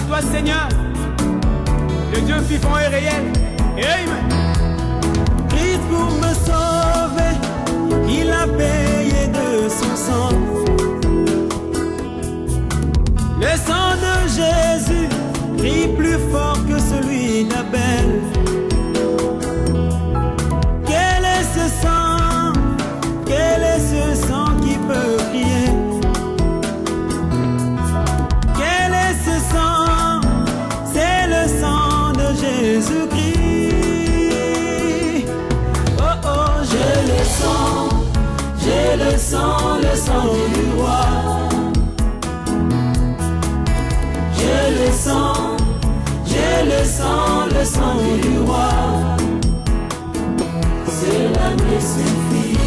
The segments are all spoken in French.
toi, Seigneur, le Dieu vivant et réel. Amen. Christ pour me sauver, il a payé de son sang. Le sang de Jésus crie plus fort que celui d'Abel. Quel est ce sang? Quel est ce sang qui peut crier? Quel est ce sang? C'est le sang de Jésus-Christ. Oh oh, j'ai le sang du roi. J'ai le sang du roi. Cela me suffit.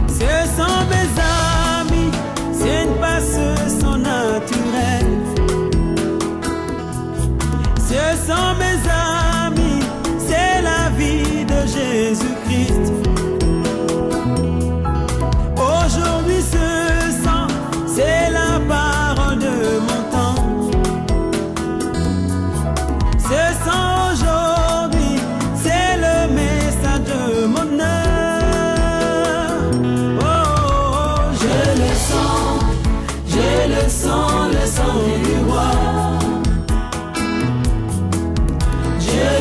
Ce sont mes amis, c'est une passe sang naturel. Ce sont mes amis, c'est la vie de Jésus-Christ. Aujourd'hui ce sang, c'est la parole de mon temps. Ce sang aujourd'hui, c'est le message de mon heure. Oh, oh, oh, j'ai le sang du roi. J'ai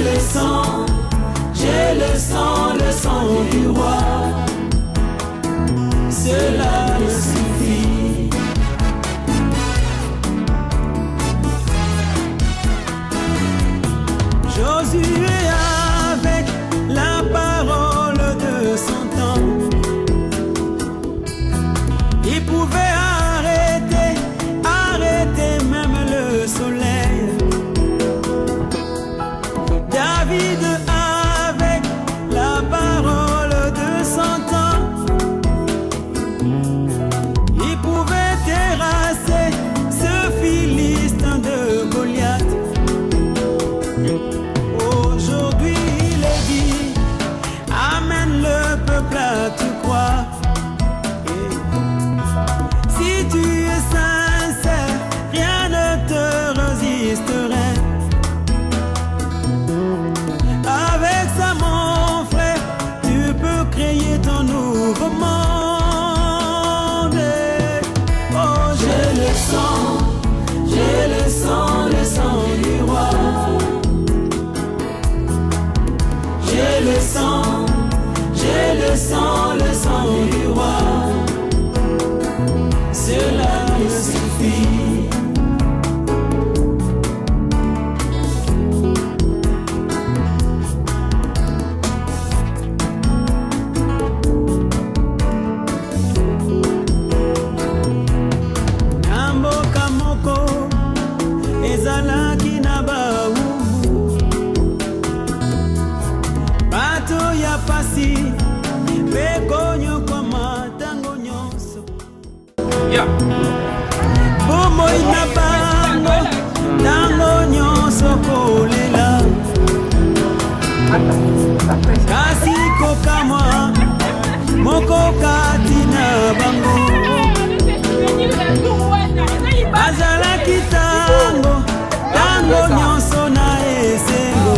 le sang du roi. Cela me suffit. Josué avec la parole de son temps, il pouvait arrêter même le soleil. David avec la parole de son temps, il pouvait terrasser ce Philistin de Goliath. Aujourd'hui il est dit, amène le peuple à te croire. Si tu es sincère, rien ne te résisterait. Avec ça mon frère, tu peux créer ton nouveau monde. Oh, j'ai le sang du roi. J'ai le sang du roi. Cela me suffit. Namboka moko ezalaki na bawumbu, bato ya pasi mpe konyokoma ntango nyonso. Bomoi na bango ntango nyonso kolela, kasi kokamwa moko kati na bango. Bazalaki tango nyonso na esengo,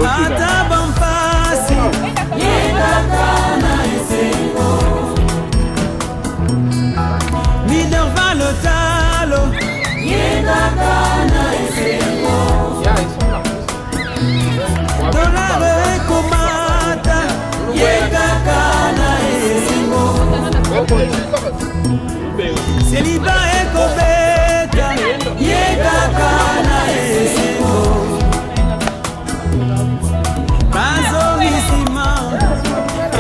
ata bampasi yekaka na esengo. Minerva Lotalo yekaka na esengo. Dolare ekomata yekaka na esengo. Seliba ekobeta yekaka na esengo. Bazongisima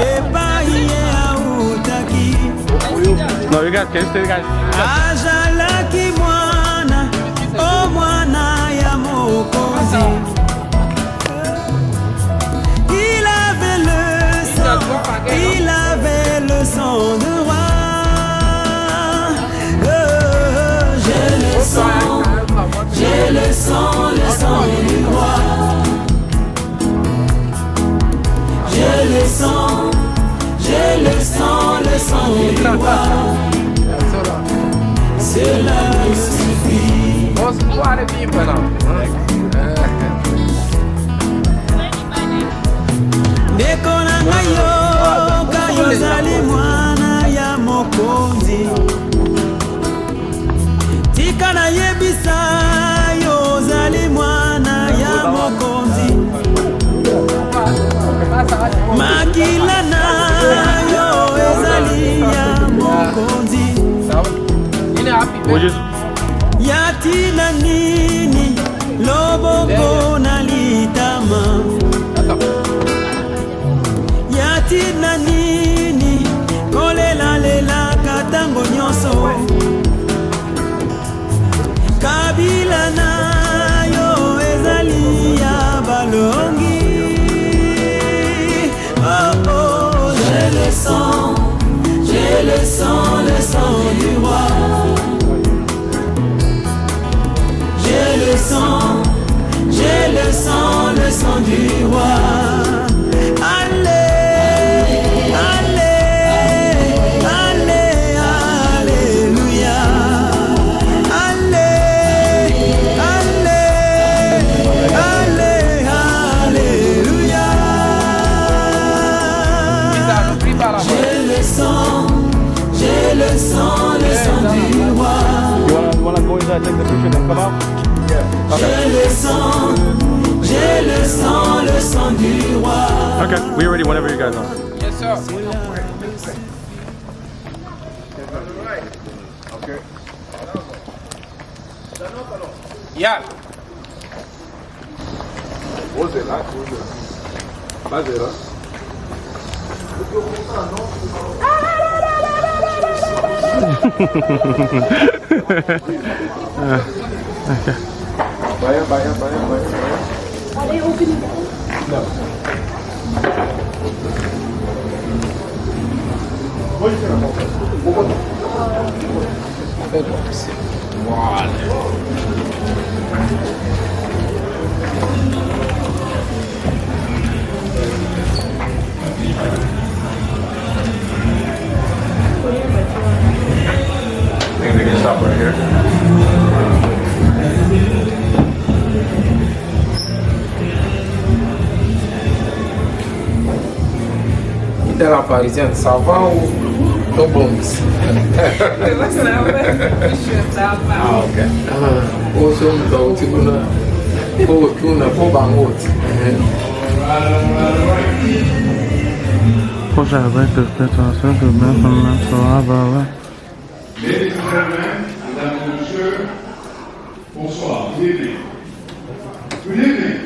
epai ye autaki. No, you guys can stay, guys. Ajalaki mwana, o mwana ya mokonzi. Il avait le sang de roi. J'ai le sang du roi. J'ai le sang Cela me suffit. Ndeko na ngai yo, kayo ozali mwana ya mokonzi. Tika na yebisa yo ozali mwana ya mokonzi. Makila na yo ezali ya mokonzi. Yatina nini loboko na litama. Yatina nini kolela lela katango nyonso. Kabila na yo ezali ya balongi. Oh oh, j'ai le sang du roi. J'ai le sang du roi. Allez, allez, allez, alléluia. Allez, allez, allez, alléluia. J'ai le sang du roi. You wanna go inside, take the picture, then come out? Yeah. Okay. J'ai le sang du roi. Okay, we're ready whenever you guys are. Yes, sir. Okay. Yeah. Allez, aucune idée. I think they can stop right here. De la parisienne, ça va ou au bon ici? Ah, ok. Also, kuna bangoti. Prochain avec le prétention de mettre en main sur la barre. Ladies and gentlemen, mesdames et messieurs, bonsoir. Good evening. Good evening.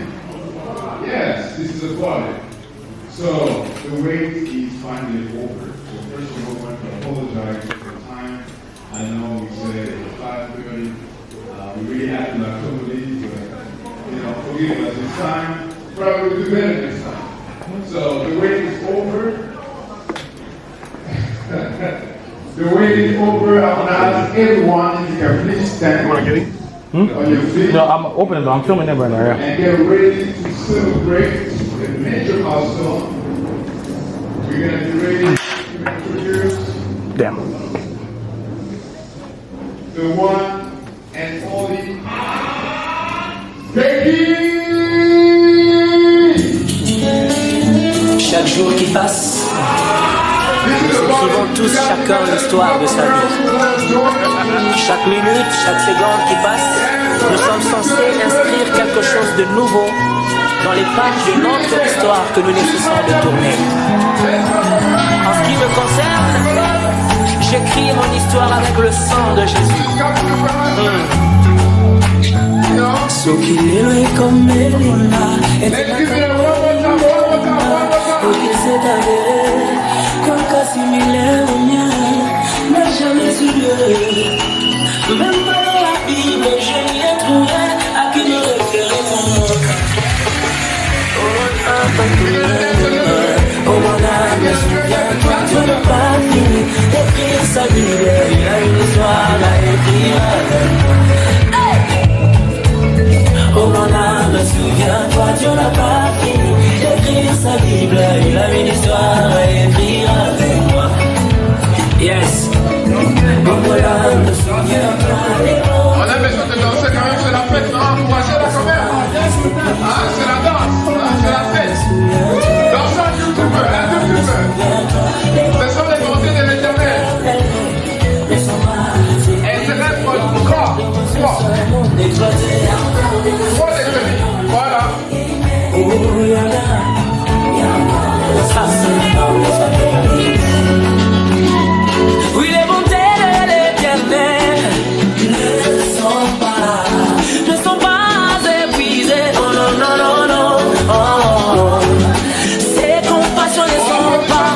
Yes, this is a party. So, the wait is finally over. So, first of all, I want to apologize for the time. I know we said 5:30. We really have to accommodate, but, forgive us this time. Probably we'll do better next time. So, the wait is over. The wait is over. I want to ask everyone if you can please stand. You want to get it? On your feet. No, I'm opening it. I'm filming it right now. Yeah. And get ready to celebrate the major milestone. We're going to be ready to introduce Damn. the one and only Becky! Chaque jour qui passe, nous écrivons tous chacun l'histoire de sa vie. Chaque minute, chaque seconde qui passe, nous sommes censés inscrire quelque chose de nouveau dans les pages de notre histoire que nous nécessitons de tourner. En ce qui me concerne, j'écris mon histoire avec le sang de Jésus. Sokilelo comme Elina, et c'est avéré, comme Cassimile au mien, n'a jamais su Dieu. Même pas dans la Bible, je n'y ai trouvé à qui me référer mon nom. Oh mon âme, souviens-toi, Dieu n'a pas fini d'écrire sa Bible, il a une histoire à écrire avec moi. Oh mon âme, souviens-toi, Dieu n'a pas fini d'écrire sa Bible, il a une histoire à écrire avec moi. Yes. On a besoin de danser quand même, c'est la fête, non? Encouragez-la quand même. Ah, c'est la danse, ah, c'est la fête. Dansez un tout petit peu, un tout petit peu. Ce sont les bontés de l'Éternel. Et c'est même pour le corps. Trois décennies, voilà. Oui, les bontés de l'Éternel ne sont pas épuisées. Oh non, non, non, non. Oh. Ses compassions ne sont pas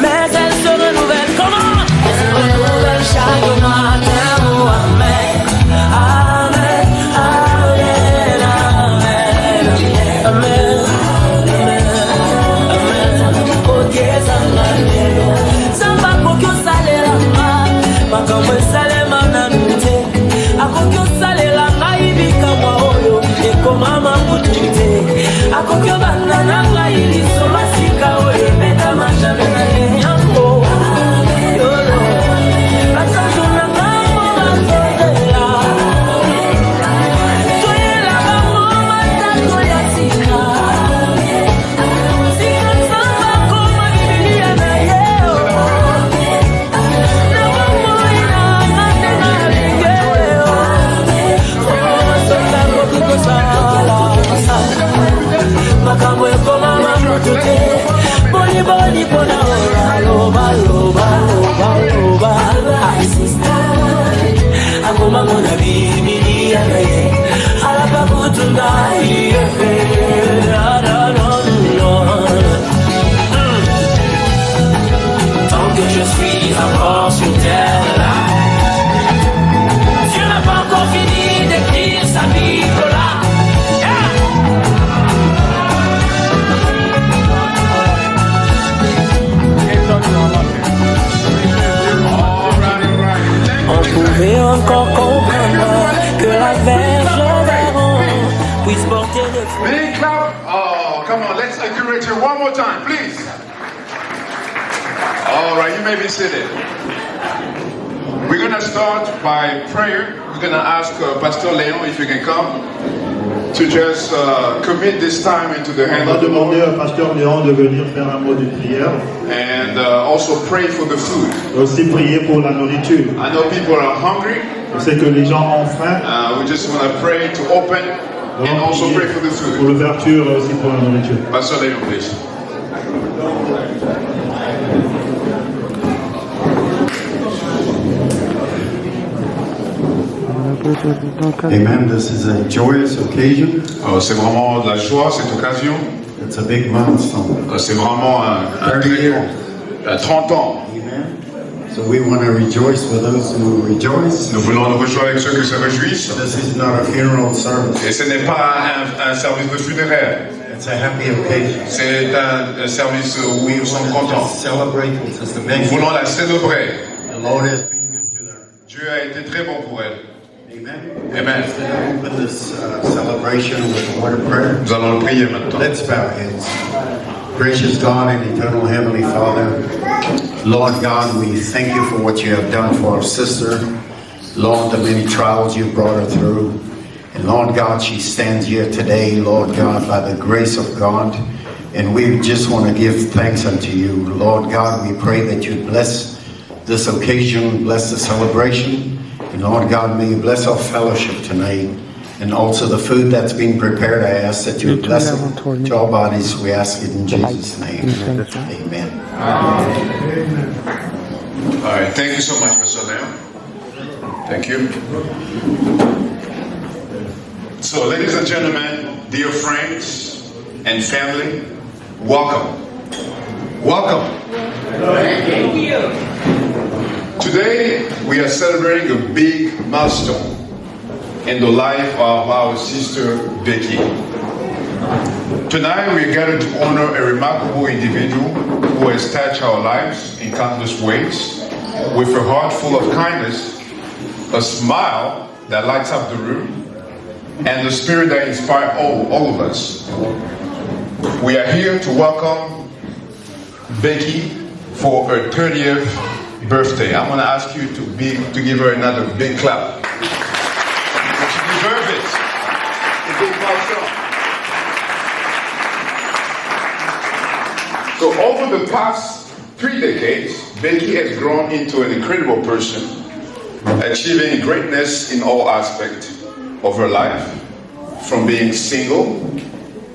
mais elles se renouvellent. Comment? Elles se renouvellent chaque matin. Oh, amen. Amen. Amen. Amen. Amen. Akokyo banana ngai somasika oye beta majame na yango yolo basajuna ngambo bazodela toyela bango matako ya sika sina samba koma bibilia na yeo na bango ina ngate na ligeo soka kokikosala makambo ekoma mamotote boni boni pona ora loba loba loba loba asista akoma mona bibilia na ye alapa kutunda iye tant que je suis encore sur terre Dieu n'a pas encore fini d'écrire sa Bible là. On pouvait encore comprendre que la Vierge d'Aaron puisse porter des fruits. Big clap. Oh, come on, let's encourage you one more time, please. All right, you may be seated. We're going to start by prayer. We're going to ask Pastor Leon if you can come to just commit this time into the hand On va of the demander Lord. à Pasteur Léon de venir faire un mot de prière And also pray for the food. et aussi prier pour la nourriture. I know people are hungry. Je sais que les gens ont faim. We just want to pray to open and also pray for the Pour food. l'ouverture et aussi pour la nourriture. Pastor Leon, please. Amen. This is a joyous occasion. C'est vraiment de la joie cette occasion. It's a big milestone. C'est vraiment un 30 years. 30 ans. Amen. So we want to rejoice with those who rejoice. Nous voulons nous réjouir avec ceux qui se réjouissent. This is not a funeral service. Et ce n'est pas un service de funéraire. It's a happy occasion. C'est un service où nous sommes contents. Celebrate with us. Nous voulons la célébrer. The Lord has been good to them. Dieu a été très bon pour elle. Amen. Amen. Let's open this celebration with a word of prayer. Nous allons le prier maintenant. Let's bow our heads. Gracious God and eternal Heavenly Father, Lord God, we thank you for what you have done for our sister. Lord, the many trials you brought her through. And Lord God, she stands here today, Lord God, by the grace of God. And we just want to give thanks unto you. Lord God, we pray that you bless this occasion, bless the celebration. And Lord God, may you bless our fellowship tonight. And also the food that's being prepared, I ask that you bless it to our bodies. We ask it in Jesus' name. Amen. All right. Thank you so much, Pastor Leon. Thank you. So, ladies and gentlemen, dear friends and family, welcome. Welcome. Thank you. Today, we are celebrating a big milestone in the life of our sister Becky. Tonight, we are gathered to honor a remarkable individual who has touched our lives in countless ways, with a heart full of kindness, a smile that lights up the room, and the spirit that inspires all of us. We are here to welcome Becky for her 30th birthday. I'm going to ask you to give her another big clap. She deserves it. A big milestone. So over the past 3 decades, Becky has grown into an incredible person, achieving greatness in all aspects of her life. From being single,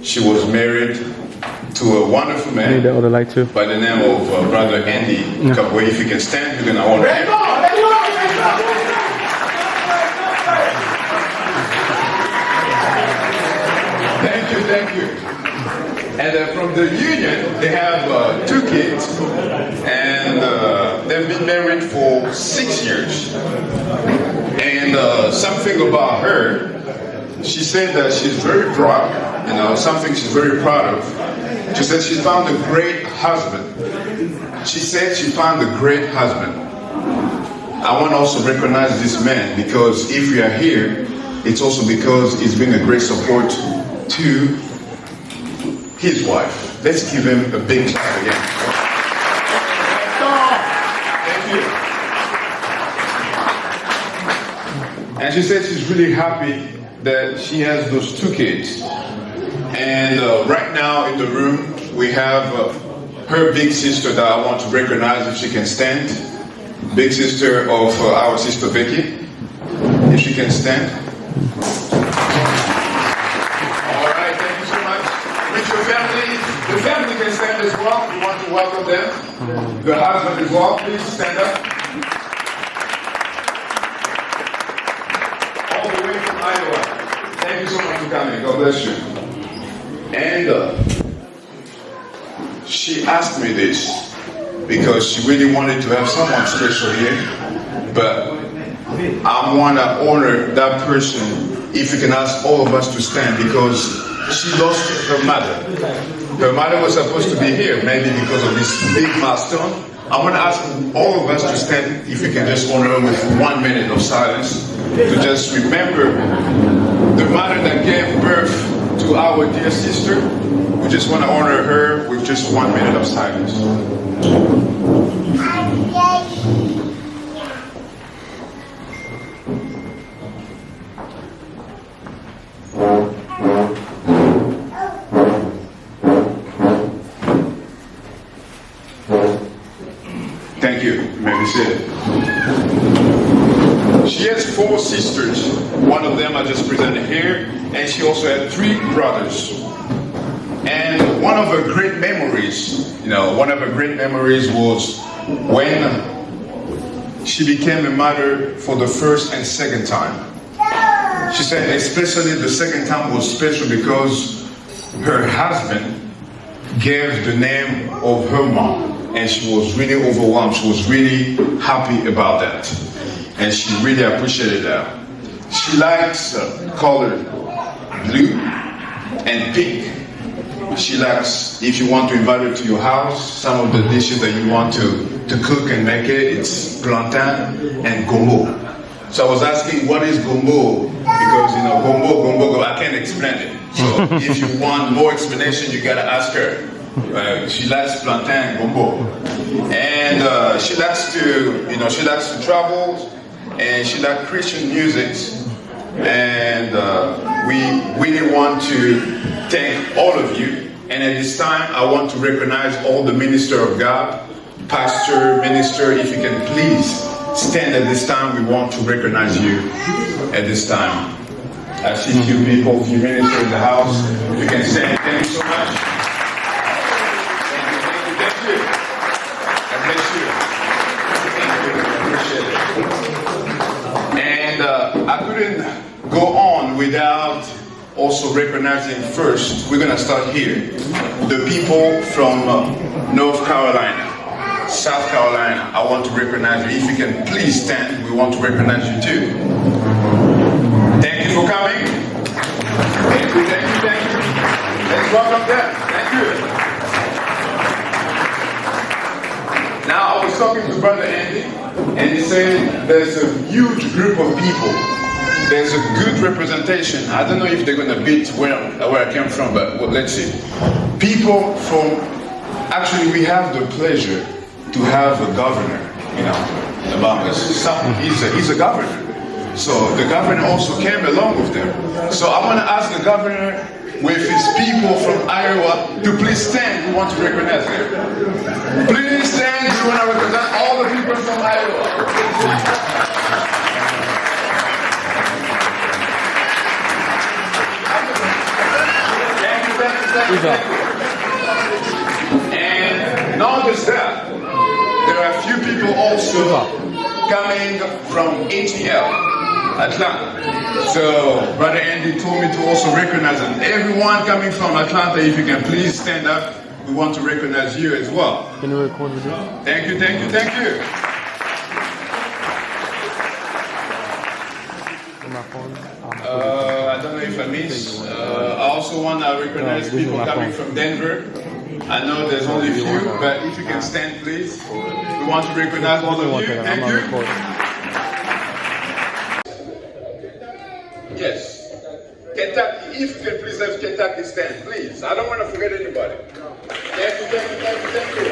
she was married to a wonderful man Need the other light too. by the name of Brother Andy Kabwe. If you can stand, you're going to honor him. Thank you. And from the union, they have 2 kids, and they've been married for 6 years. And something about her, she said that she's very proud, something she's very proud of. She said she found a great husband. She said she found a great husband. I want to also recognize this man, because if we are here, it's also because he's been a great support to his wife. Let's give him a big clap again. Thank you. And she said she's really happy that she has those 2 kids. And right now in the room, we have her big sister that I want to recognize, if she can stand. Big sister of our sister Becky, if she can stand. All right, thank you so much. With your family, the family can stand as well. We want to welcome them. Your husband as well, please stand up. All the way from Iowa. Thank you so much for coming. God bless you. And she asked me this because she really wanted to have someone special here, but I want to honor that person. If you can ask all of us to stand, because she lost her mother. Her mother was supposed to be here, maybe because of this big milestone. I want to ask all of us to stand, if we can just honor her with 1 minute of silence, to just remember the mother that gave birth to our dear sister. We just want to honor her with just 1 minute of silence. Thank you. You may be seated. She has 4 sisters. One of them I just presented here, and she also had 3 brothers. And one of her great memories, was when she became a mother for the first and second time. She said especially the second time was special because her husband gave the name of her mom, and she was really overwhelmed. She was really happy about that, and she really appreciated that. She likes color blue and pink. She likes, if you want to invite her to your house, some of the dishes that you want to cook and make it's plantain and gombo. So I was asking, what is gombo? Because, gombo, I can't explain it. So if you want more explanation, you gotta ask her. She likes plantain and gombo. And she likes to travel, and she likes Christian music. And we really want to thank all of you. And at this time, I want to recognize all the minister of God, pastor, minister. If you can please stand at this time, we want to recognize you at this time. I see a few people, few ministers in the house. If you can stand, thank you so much. Thank you. God bless you. Appreciate it. And I couldn't go on without also recognizing first, we're going to start here, the people from North Carolina, South Carolina. I want to recognize you. If you can please stand, we want to recognize you too. Thank you for coming. Thank you. Let's welcome them. Thank you. Now, I was talking to Brother Andy, and he said there's a huge group of people. There's a good representation. I don't know if they're going to beat where I came from, but let's see. People from, actually we have the pleasure to have a governor about he's a governor. So the governor also came along with them. So I want to ask the governor with his people from Iowa to please stand. We want to recognize them. Please stand. We want to recognize all the people from Iowa. Thank you. And not just that, there are a few people also coming from ATL. Atlanta. So Brother Andy told me to also recognize them. Everyone coming from Atlanta, if you can please stand up, we want to recognize you as well. Can you record with this? Thank you, thank you, thank you. I don't know if I missed. I also want to recognize people coming from Denver. I know there's only a few, but if you can stand, please. We want to recognize all of you. Thank you. Yes. Kentucky, if you can please have Kentucky stand, please. I don't want to forget anybody. Thank you, thank you, thank you, thank you.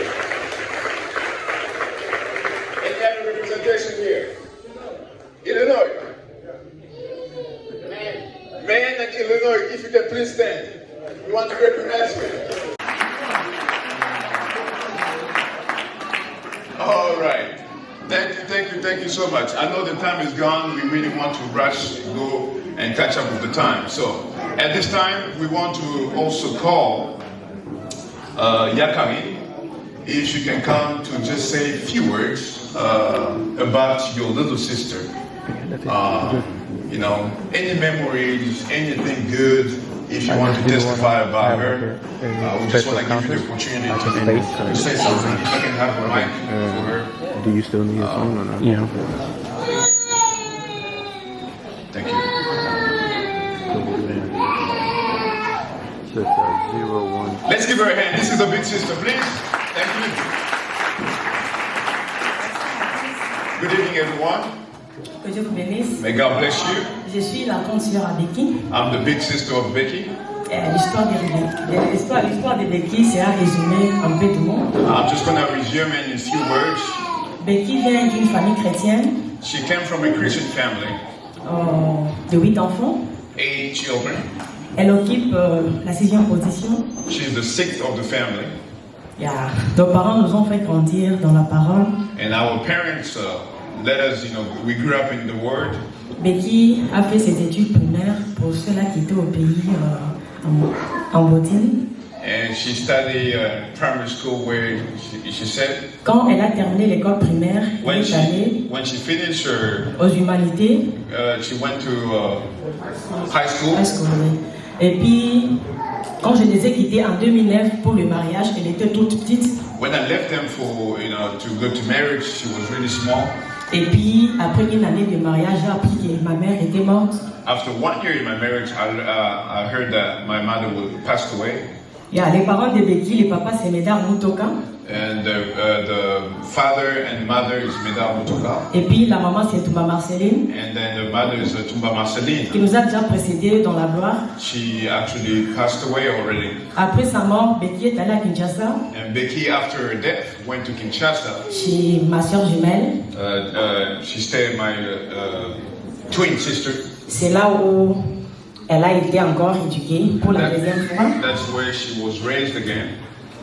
Any other representation here? Illinois. Maine and Illinois, if you can please stand. We want to recognize you. All right. Thank you so much. I know the time is gone. We really want to rush, go and catch up with the time. So at this time, we want to also call Yakami, if you can come to just say a few words about your little sister. Any memories, anything good, if you want to testify about her. We just want to give you the opportunity to say something. If I can have a mic for her. Do you still need a phone or not? Yeah. Thank you. Let's give her a hand. This is a big sister, please. Thank you. Good evening, everyone. Que Dieu vous bénisse. May God bless you. Je suis la grande sœur à Becky. I'm the big sister of Becky. L'histoire de Becky sera résumée en peu de mots. I'm just going to resume in a few words. Becky vient d'une famille chrétienne. She came from a Christian family. De 8 enfants. 8 children. Elle occupe la 6e position. She's the 6th of the family. Nos parents nous ont fait grandir dans la parole. And our parents let us, we grew up in the Word. Becky a fait ses études primaires pour ceux-là qui étaient au pays en Bottine. And she studied primary school where she said. Quand elle a terminé l'école primaire, elle est allée aux humanités. She went to high school. Et puis, quand je les ai quittés en 2009 pour le mariage, elle était toute petite. When I left them for, to go to marriage, she was really small. Et puis, après une année de mariage, j'ai appris que ma mère était morte. After 1 year in my marriage, I heard that my mother passed away. Les parents de Becky, le papa c'est Medar Mutoka. And the father and mother is Medar Mutoka. Et puis la maman c'est Tumba Marceline. And then the mother is Tumba Marceline. Qui nous a déjà précédés dans la gloire. She actually passed away already. Après sa mort, Becky est allée à Kinshasa. And Becky, after her death, went to Kinshasa. Chez ma soeur jumelle. She stayed with my twin sister. C'est là où elle a été encore éduquée pour la deuxième fois. That's where she was raised again.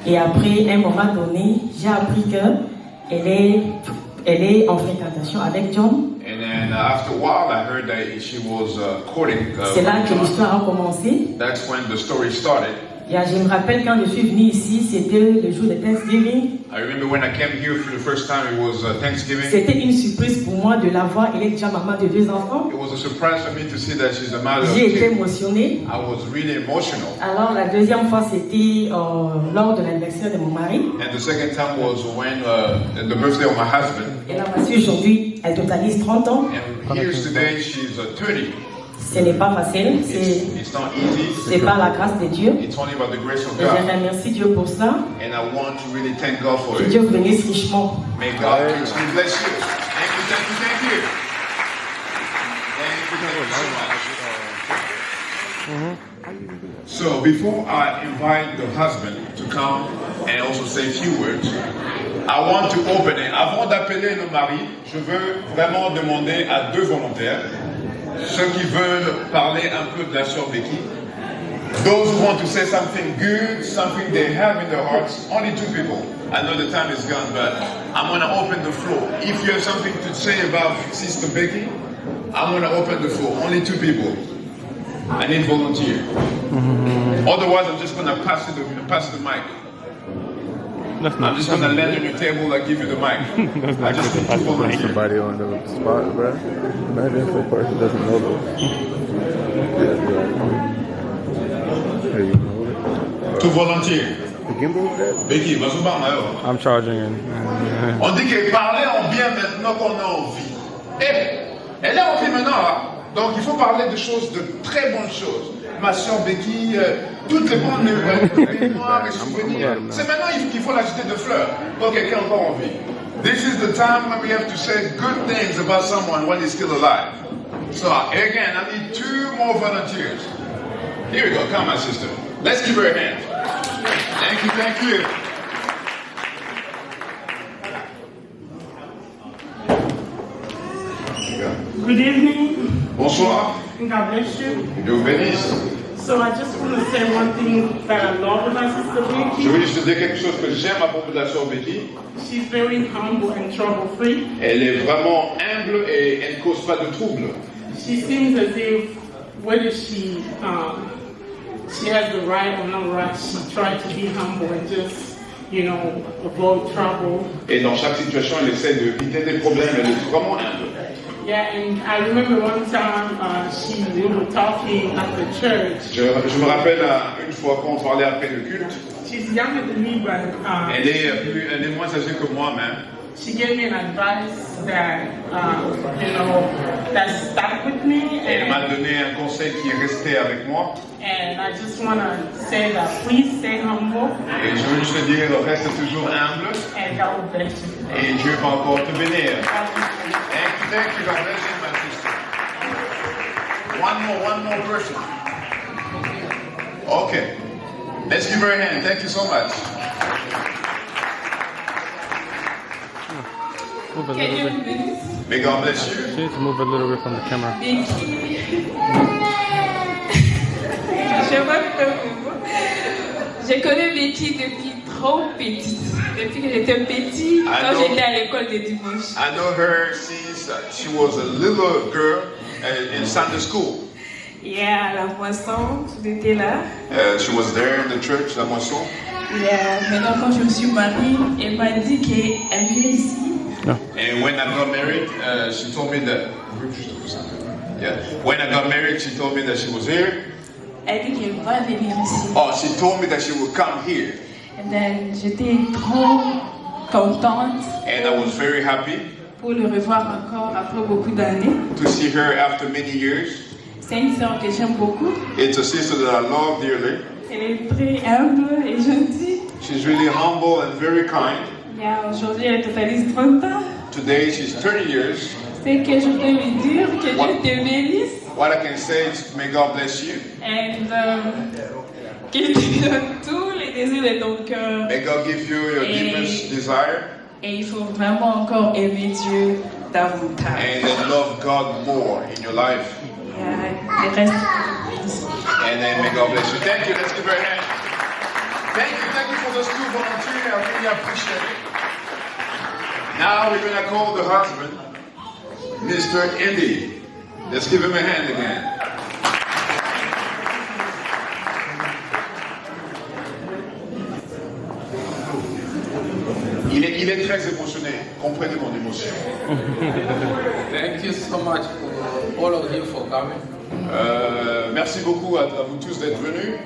Et après, à un moment donné, j'ai appris qu'elle est en fréquentation avec John. And then after a while, I heard that she was courting. C'est là que l'histoire a commencé. That's when the story started. Je me rappelle quand je suis venue ici, c'était le jour de Thanksgiving. I remember when I came here for the first time, it was Thanksgiving. C'était une surprise pour moi de la voir. Elle est déjà maman de 2 enfants. It was a surprise for me to see that she's a mother of 2. J'ai été émotionnée. I was really emotional. Alors la deuxième fois, c'était lors de l'anniversaire de mon mari. And the second time was when the birthday of my husband. Et là, voici aujourd'hui, elle totalise 30 ans. And here's today, she's 30. Ce n'est pas facile, c'est par la grâce de Dieu. It's only by the grace of Et God. je remercie Dieu pour ça. And I want to really thank God for Que it. Dieu vous bénisse richement. May God richly bless you. Thank you, thank you, thank you. Thank you so much. So before I invite the husband to come and also say a few words, I want to open it. Avant d'appeler le mari, je veux vraiment demander à 2 volontaires, ceux qui veulent parler un peu de la sœur Becky. Those who want to say something good, something they have in their hearts, only 2 people. I know the time is gone, but I'm going to open the floor. If you have something to say about Sister Becky, I'm going to open the floor. Only 2 people. I need volunteer. Otherwise, I'm just going to pass the mic. I'm just going to land on your table and give you the mic. I just need 2 volunteers. Somebody on the spot, bro. Imagine if a person doesn't know this. Hey, you know it? 2 volunteers. The gimbal that? Becky, vas-y, parle. I'm charging in. On dit que parler en bien maintenant qu'on a envie. Elle est en vie maintenant, là. Donc il faut parler de choses, de très bonnes choses. Ma soeur Becky, toutes les bonnes mémoires et souvenirs. C'est maintenant qu'il faut l'agiter de fleurs pour quelqu'un encore en vie. This is the time when we have to say good things about someone when he's still alive. So again, I need 2 more volunteers. Here we go. Come, my sister. Let's give her a hand. Thank you, thank you. Good evening. Bonsoir. God bless you. Dieu vous bénisse. So I just want to say one thing that I love about Sister Je veux Becky. juste dire quelque chose que j'aime à propos de la sœur Becky. She's very humble and trouble-free. Elle est vraiment humble et elle ne cause pas de troubles. She seems as if whether she has the right or not right, she tries to be humble and just, avoid trouble. Et dans chaque situation, elle essaie d'éviter des problèmes. Elle est vraiment humble. Yeah, and I remember one time we were talking at the church. Je me rappelle une fois quand on parlait après le culte. She's younger than me, but Elle est moins âgée que moi même. she gave me an advice that that stuck with me. Elle m'a donné un conseil qui est resté avec moi. And I just want to say that please stay humble. Et je veux juste te dire, reste toujours humble. And God will bless you. Et Dieu va encore te bénir. God Thank bless you. you, God bless you, my sister. One more person. Okay. Let's give her a hand. Thank you so much. Move a little bit. May God bless you. You need to move a little bit from the camera. Je connais Becky depuis trop petite. Depuis que j'étais petite, quand j'étais à l'école de dimanche. I know her since she was a little girl in Sunday school. Yeah, à la moisson, j'étais là. She was there in the church, la moisson. Yeah, maintenant quand je me suis mariée, elle m'a dit qu'elle vient ici. And when I got married, she told me that. Yeah. When I got married, she told me that she was here. Elle dit qu'elle va venir ici. Oh, she told me that she would come here. And then j'étais trop contente. And I was very happy pour le revoir encore après beaucoup d'années. to see her after many years. C'est une sœur que j'aime beaucoup. It's a sister that I love dearly. Elle est très humble et gentille. She's really humble and very kind. Yeah, aujourd'hui, elle totalise 30 ans. Today she's 30 years. C'est que je peux lui dire que Dieu te bénisse. What I can say is, may God bless you. And qu'il te donne tous les désirs de ton cœur. May God give you your deepest desire. Et il faut vraiment encore aimer Dieu davantage. And then love God more in your life. Yeah, le reste. And then may God bless you. Thank you. Let's give her a hand. Thank you for those 2 volunteers. I really appreciate it. Now we're going to call the husband, Mr. Indy. Let's give him a hand again. Il est très émotionné. Comprenez mon émotion. Thank you so much for all of you for coming. Merci beaucoup à vous tous d'être venus.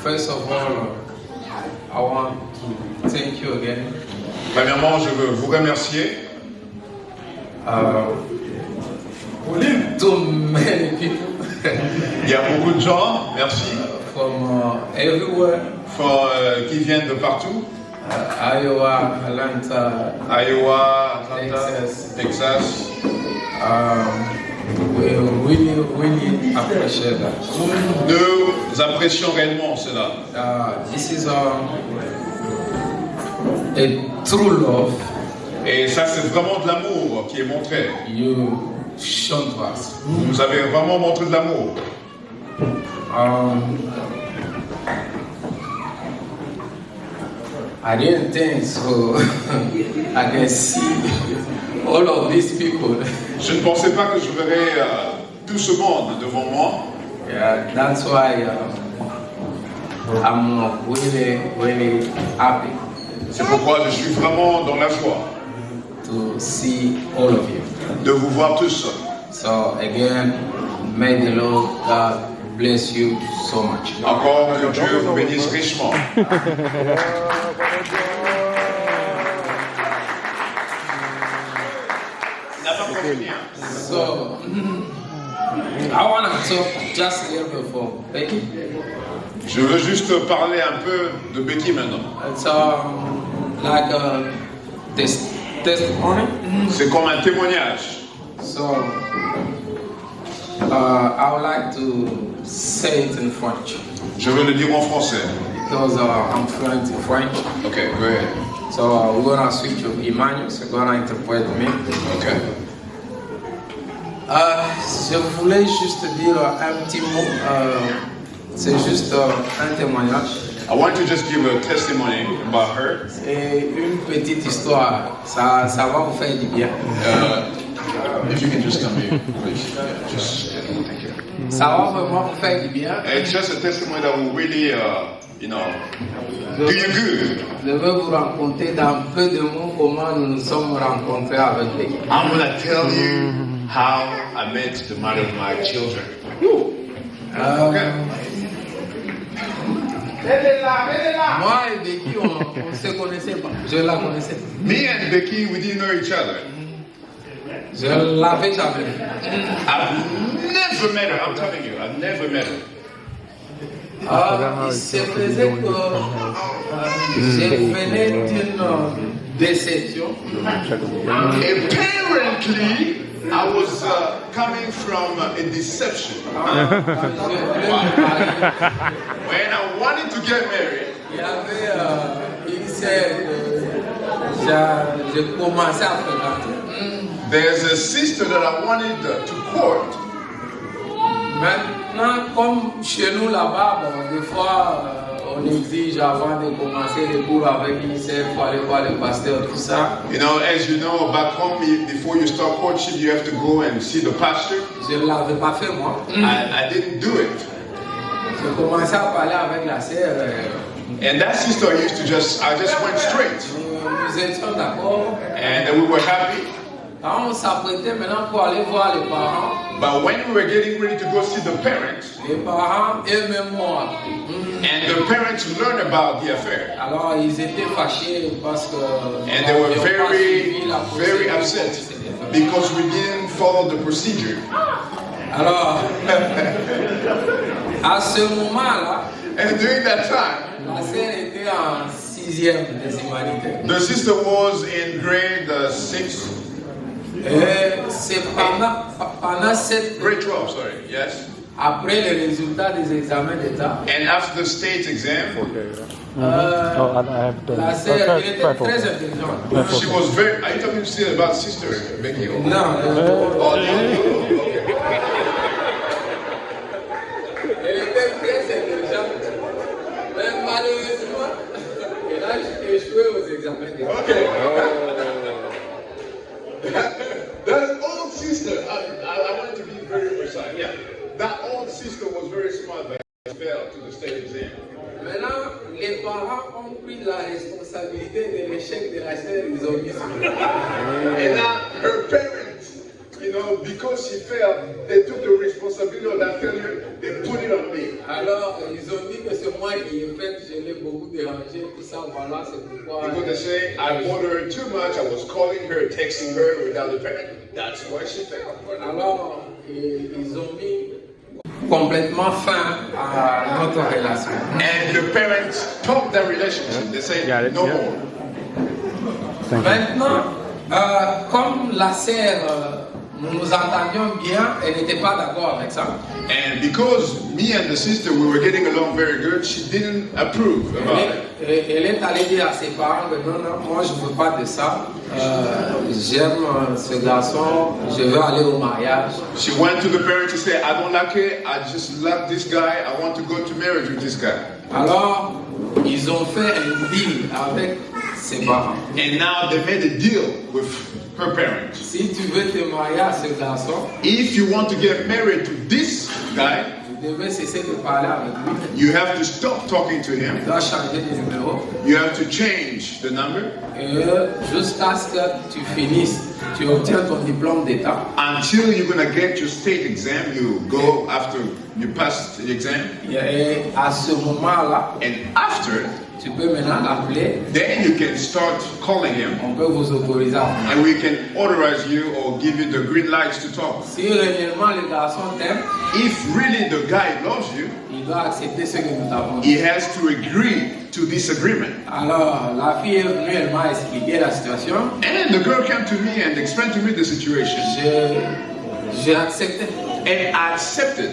First of all, I want to thank you again. Premièrement, je veux vous remercier. Too many people. Il y a beaucoup de gens, merci. From everywhere. Qui viennent de partout. Iowa, Atlanta, Texas. We really appreciate that. Nous apprécions réellement cela. This is a true love Et ça, c'est vraiment de l'amour qui est montré. you shown to us. Vous avez vraiment montré de l'amour. I didn't think so. I can see all of these people. Je ne pensais pas que je verrais tout ce monde devant moi. Yeah, that's why I'm really, really happy C'est pourquoi je suis vraiment dans la joie to see all of you. de vous voir tous. So again, may the Lord God bless you so much. Encore que Dieu vous bénisse richement. So I want to talk just a little bit for Becky. Je veux juste parler un peu de Becky maintenant. It's like a testimony. C'est comme un témoignage. So I would like to say it in French Je veux le dire en français. because I'm fluent in French. Ok, go ahead. So we're gonna switch with Emmanuel. So gonna interpret me. Ok. Je voulais juste dire un petit mot. C'est juste un témoignage. I want to just give a testimony about her. Et une petite histoire. Ça va vous faire du bien. If you can just come here, please. Just, thank you. Ça va vraiment vous faire du bien. It's just a testimony that will really, you know, do you good. Je vais vous raconter dans peu de mots comment nous nous sommes rencontrés avec Becky. I'm gonna tell you how I met the mother of my children. Moi et Becky, on ne se connaissait pas. Je la connaissais. Me and Becky, we didn't know each other. Je l'avais jamais vue. I've never met her. I'm telling you, I've never met her. Il se faisait que je venais d'une déception. Apparently, I was coming from a deception. When I wanted to get married, Il y avait, il s'est, j'ai commencé à fréquenter. there's a sister that I wanted to court. Maintenant, comme chez nous là-bas, bon, des fois, on exige avant de commencer les cours avec l'ICF, il faut aller voir le pasteur, tout ça. You know, as you know, back home, before you start courtship, you have to go and see the pastor. Je ne l'avais pas fait moi. I didn't do it. J'ai commencé à parler avec la sœur. And that sister I just went straight. Nous étions d'accord. And we were happy. Quand on s'apprêtait maintenant pour aller voir les parents, But when we were getting ready to go see the parents, les parents eux-mêmes m'ont appris. and the parents learned about the affair, Alors ils étaient fâchés parce que and they were very upset because we didn't follow the procedure. Alors, à ce moment-là, And during that time, la sœur était en 6e des humanités. the sister was in grade 6, Et c'est pendant cette, grade 12, sorry, yes. après les résultats des examens d'État, And after the state exam, la sœur elle était très intelligente. she was very. Are you talking still about sister Becky? Or- Non, Oh, no. elle était très intelligente. Mais malheureusement, elle a échoué aux examens d'État. Okay. That old sister, I wanted to be very precise. Yeah, that old sister was very smart, but she failed to the state exam. Maintenant, les parents ont pris la responsabilité de l'échec de la sœur, ils ont mis sur le And now her parents, you know, because she failed, they took the responsibility of that failure. They put it on me. Alors, ils ont dit que c'est moi qui ai fait, je l'ai beaucoup dérangé, tout ça, voilà, c'est pourquoi. Because they say I bothered her too much. I was calling her, texting her without the parent. That's why she failed. Alors, ils ont mis complètement fin à notre relation. And the parents stopped that relationship. They say no more. Maintenant, comme la sœur nous nous entendions bien, elle n'était pas d'accord avec ça. And because me and the sister, we were getting along very good, she didn't approve about it. Elle est allée dire à ses parents que non, non, moi je ne veux pas de ça. J'aime ce garçon, je veux aller au mariage. She went to the parents and said, I don't like it, I just love this guy, I want to go to marriage with this guy. Alors, ils ont fait un deal avec ses parents. And now they made a deal with her parents. Si tu veux te marier à ce garçon, If you want to get married to this guy, tu devais cesser de parler avec lui. you have to stop talking to him. Tu dois changer de numéro. You have to change the number Et jusqu'à ce que tu finisses, tu obtiens ton diplôme d'État. until you're going to get your state exam. You go after you pass the exam. Et à ce moment-là, And after, tu peux maintenant l'appeler. then you can start calling him. On peut vous autoriser à venir. And we can authorize you or give you the green lights to talk. Si réellement le garçon t'aime, If really the guy loves you, il doit accepter ce que nous t'avons dit. he has to agree to this agreement. Alors, la fille est venue, elle m'a expliqué la situation. And the girl came to me and explained to me the situation. J'ai accepté. And I accepted.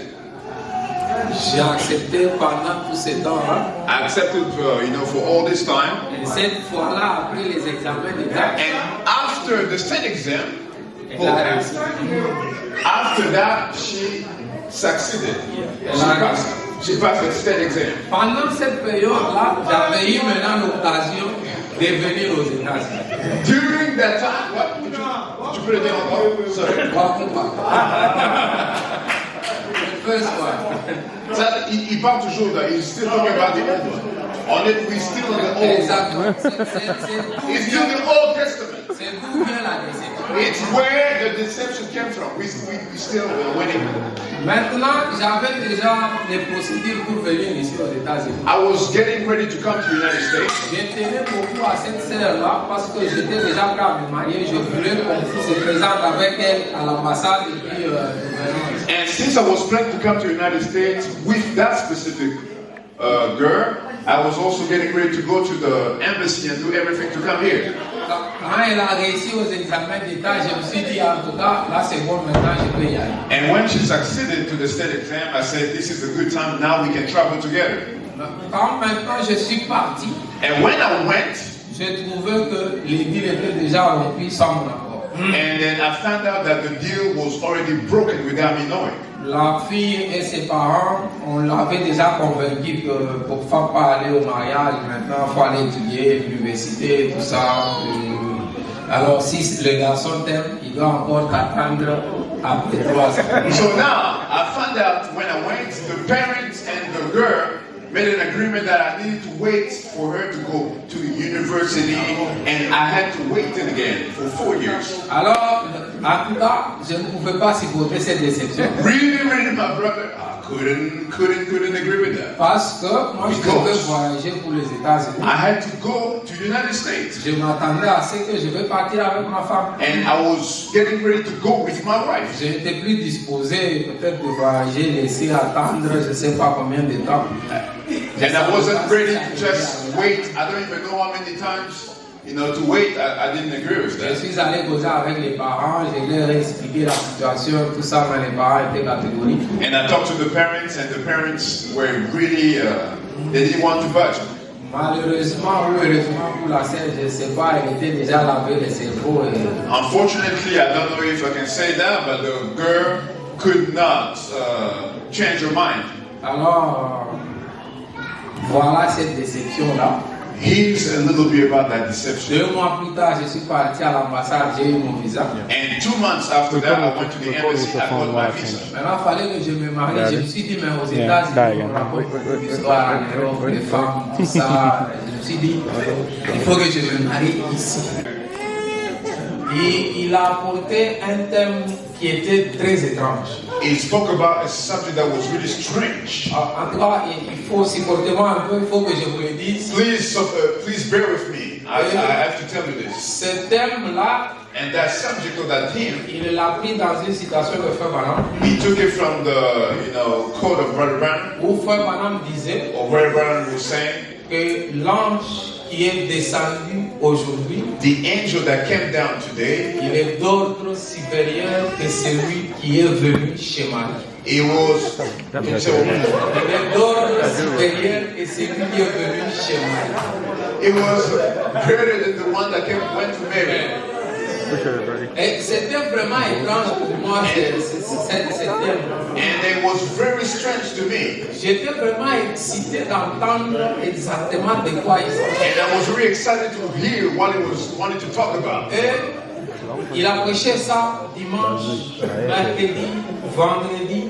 J'ai accepté pendant tout ce temps-là. I accepted, for all this time. Et cette fois-là, après les examens d'État, And after the state exam, elle a réussi. after that, she succeeded. She passed the state exam. Pendant cette période-là, j'avais eu maintenant l'occasion de venir aux États-Unis. During that time, what? Did you put it down? Oh, sorry. First one. So he parle toujours là. He's still talking about the old one. On it, we're still in the old. Exactement. It's still the Old Testament. C'est d'où vient la déception. It's where the deception came from. We still winning. Maintenant, j'avais déjà les procédures pour venir ici aux États-Unis. I was getting ready to come to the United States. Je tenais beaucoup à cette sœur-là parce que j'étais déjà prêt à me marier. Je voulais qu'on se présente avec elle à l'ambassade et puis And since I was planning to come to the United States with that specific girl, I was also getting ready to go to the embassy and do everything to come here. Quand elle a réussi aux examens d'État, je me suis dit, en tout cas, là c'est bon, maintenant je peux y aller. And when she succeeded to the state exam, I said, this is a good time, now we can travel together. Quand maintenant je suis parti, And when I went, j'ai trouvé que les deals étaient déjà rompus sans mon accord. and then I found out that the deal was already broken without me knowing. La fille et ses parents, on l'avait déjà convaincu que pour ne pas aller au mariage, maintenant il faut aller étudier à l'université, tout ça. Alors si le garçon t'aime, il doit encore t'attendre après 3 ans. So now, I found out when I went, the parents and the girl made an agreement that I needed to wait for her to go to university, and I had to wait then again for 4 years. Alors, en tout cas, je ne pouvais pas supporter cette déception. Really, my brother, I couldn't agree with that. Parce que moi, je devais voyager pour les États-Unis. I had to go to the United States. Je m'attendais à ce que je vais partir avec ma femme. And I was getting ready to go with my wife. Je n'étais plus disposé peut-être de voyager, laisser attendre, je ne sais pas combien de temps. And I wasn't ready to just wait. I don't even know how many times, to wait. I didn't agree with Je that. suis allé causer avec les parents, je leur ai expliqué la situation, tout ça, mais les parents étaient catégoriques. And I talked to the parents, and the parents were really, they didn't want to budge. Malheureusement ou heureusement pour la sœur, je ne sais pas, elle était déjà lavée le cerveau. Unfortunately, I don't know if I can say that, but the girl could not change her mind. Alors, voilà cette déception-là. Here's a little bit about that deception. 2 mois plus tard, je suis parti à l'ambassade, j'ai eu mon visa. And 2 months after that, I went to the embassy, I got my visa. Maintenant, il fallait que je me marie. Je me suis dit, mais aux États-Unis, on raconte beaucoup d'histoires en Europe, les femmes, tout ça. Je me suis dit, il faut que je me marie ici. Et il a apporté un thème qui était très étrange. He spoke about a subject that was really strange. En tout cas, il faut supporter moi un peu, il faut que je vous le dise. Please bear with me. I have to tell you this. Ce thème-là, And that subject of that theme, il l'a pris dans une citation de Frère Branham, he took it from the, quote of Brother Branham, où Frère Branham disait or Brother Branham was saying que l'ange qui est descendu aujourd'hui, the angel that came down today, il est d'ordre supérieur que celui qui est venu chez Marie. it was, Il est d'ordre supérieur que celui qui est venu chez Marie. it was greater than the one that went to Mary. Et c'était vraiment étrange pour moi cette thème. And it was very strange to me. J'étais vraiment excité d'entendre exactement de quoi il s'agit. And I was really excited to hear what he was wanting to talk about. Et il a prêché ça dimanche, mercredi, vendredi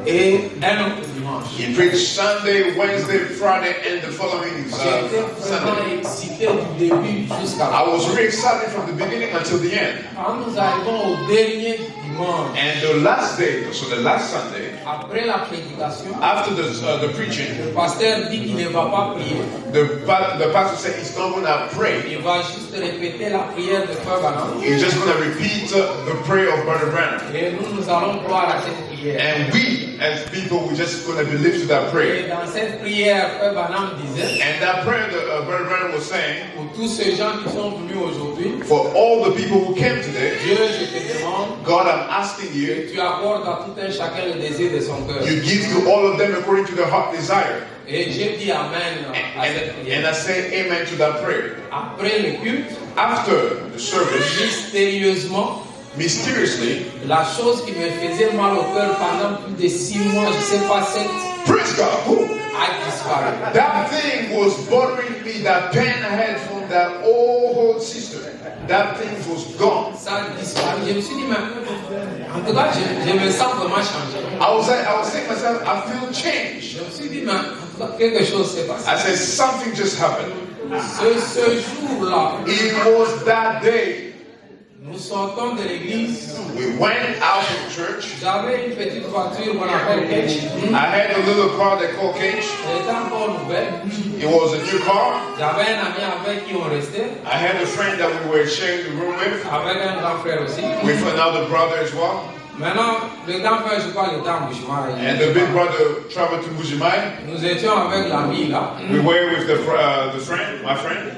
et un autre dimanche. He preached Sunday, Wednesday, Friday, and the following J'étais vraiment Sunday. excité du début jusqu'à la I fin. was really excited from the beginning until the end. Quand nous arrivons au dernier dimanche, And the last day, so the last Sunday, après la prédication, after the preaching, le pasteur dit qu'il ne va pas prier. the pastor said he's not going to pray. Il va juste répéter la prière de Frère Branham. He's just going to repeat the prayer of Brother Branham. Et nous allons croire à cette prière. And we, as people, we're just going to believe to that prayer. Et dans cette prière, Frère Branham disait, And that prayer that Brother Branham was saying, pour tous ces gens qui sont venus aujourd'hui, for all the people who came today, Dieu, je te demande God, I'm asking que you, tu accordes à tout un chacun le désir de son cœur. you give to all of them according to their heart desire. Et j'ai dit Amen à cette prière. And I say amen to that prayer. Après le culte, After the service, mystérieusement, mysteriously, la chose qui me faisait mal au cœur pendant plus de 6 mois, je ne sais pas, praise God, a disparu. that thing was bothering me, that pain I had from that old sister. That thing was gone. Ça a disparu. Je me suis dit, mais en tout cas, je me sens vraiment changé. I was saying to myself, I feel changed. Je me suis dit, mais en tout cas, quelque chose s'est passé. I said, something just happened. Ce jour-là, It was that day. nous sortons de l'église. We went out of church. J'avais une petite voiture qu'on appelle Cage. I had a little car they call Cage. Elle était encore nouvelle. It was a new car. J'avais un ami avec qui on restait, I had a friend that we were sharing the room with, avec un grand frère aussi. with another brother as well. Maintenant, le grand frère, je crois, il était en Bouchemar. And the big brother traveled to Bujimai. Nous étions avec l'ami là. We were with the friend, my friend.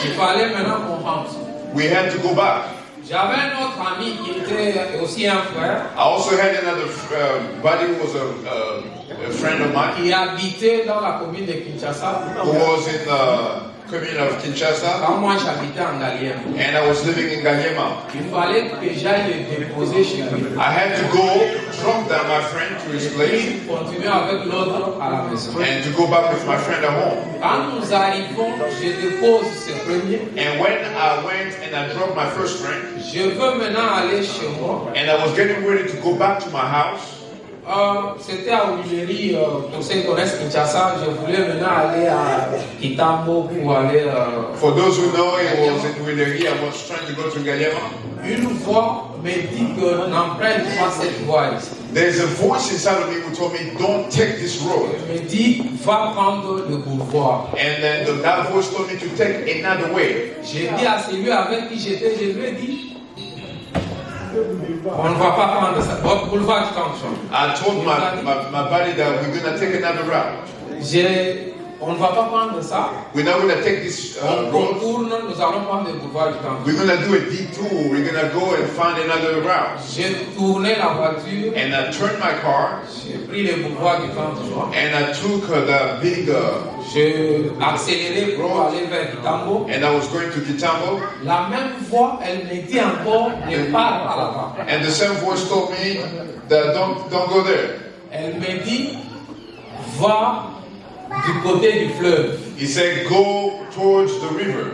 Il fallait maintenant qu'on rentre. We had to go back. J'avais un autre ami qui était aussi un frère, I also had another buddy who was a friend of mine qui habitait dans la commune de Kinshasa. who was in the commune of Kinshasa, Quand moi j'habitais en Galien, and I was living in Ganyema. il fallait que j'aille le déposer chez lui. I had to go drop down my friend to his place Et continuer avec l'autre à la maison. and to go back with my friend at home. Quand nous arrivons, je dépose ce premier. And when I went and I dropped my first friend, Je veux maintenant aller chez moi. and I was getting ready to go back to my house, C'était à Willery, pour ceux qui connaissent Kinshasa. Je voulais maintenant aller à Kitambo pour aller. for those who know, it was in Willery. I was trying to go to Ganyema. Une voix me dit que n'emprunte pas cette voie ici. There's a voice inside of me who told me, don't take this road. Elle me dit, va prendre le boulevard. And then that voice told me to take another way. J'ai dit à celui avec qui j'étais, je lui ai dit, on ne va pas prendre ça. Boulevard du Canton. I told my buddy that we're going to take another route. On ne va pas prendre ça. We're not going to take this On road. contourne, nous allons prendre le boulevard du Canton. We're going to do a detour. We're going to go and find another route. J'ai tourné la voiture, And I turned my car j'ai pris le boulevard du Canton. and I took the big, J'ai accéléré pour aller vers Kitambo. and I was going to Kitambo. La même voix, elle me dit encore, ne pars pas là-bas. And the same voice told me that don't go there. Elle me dit, va du côté du fleuve. He said, go towards the river.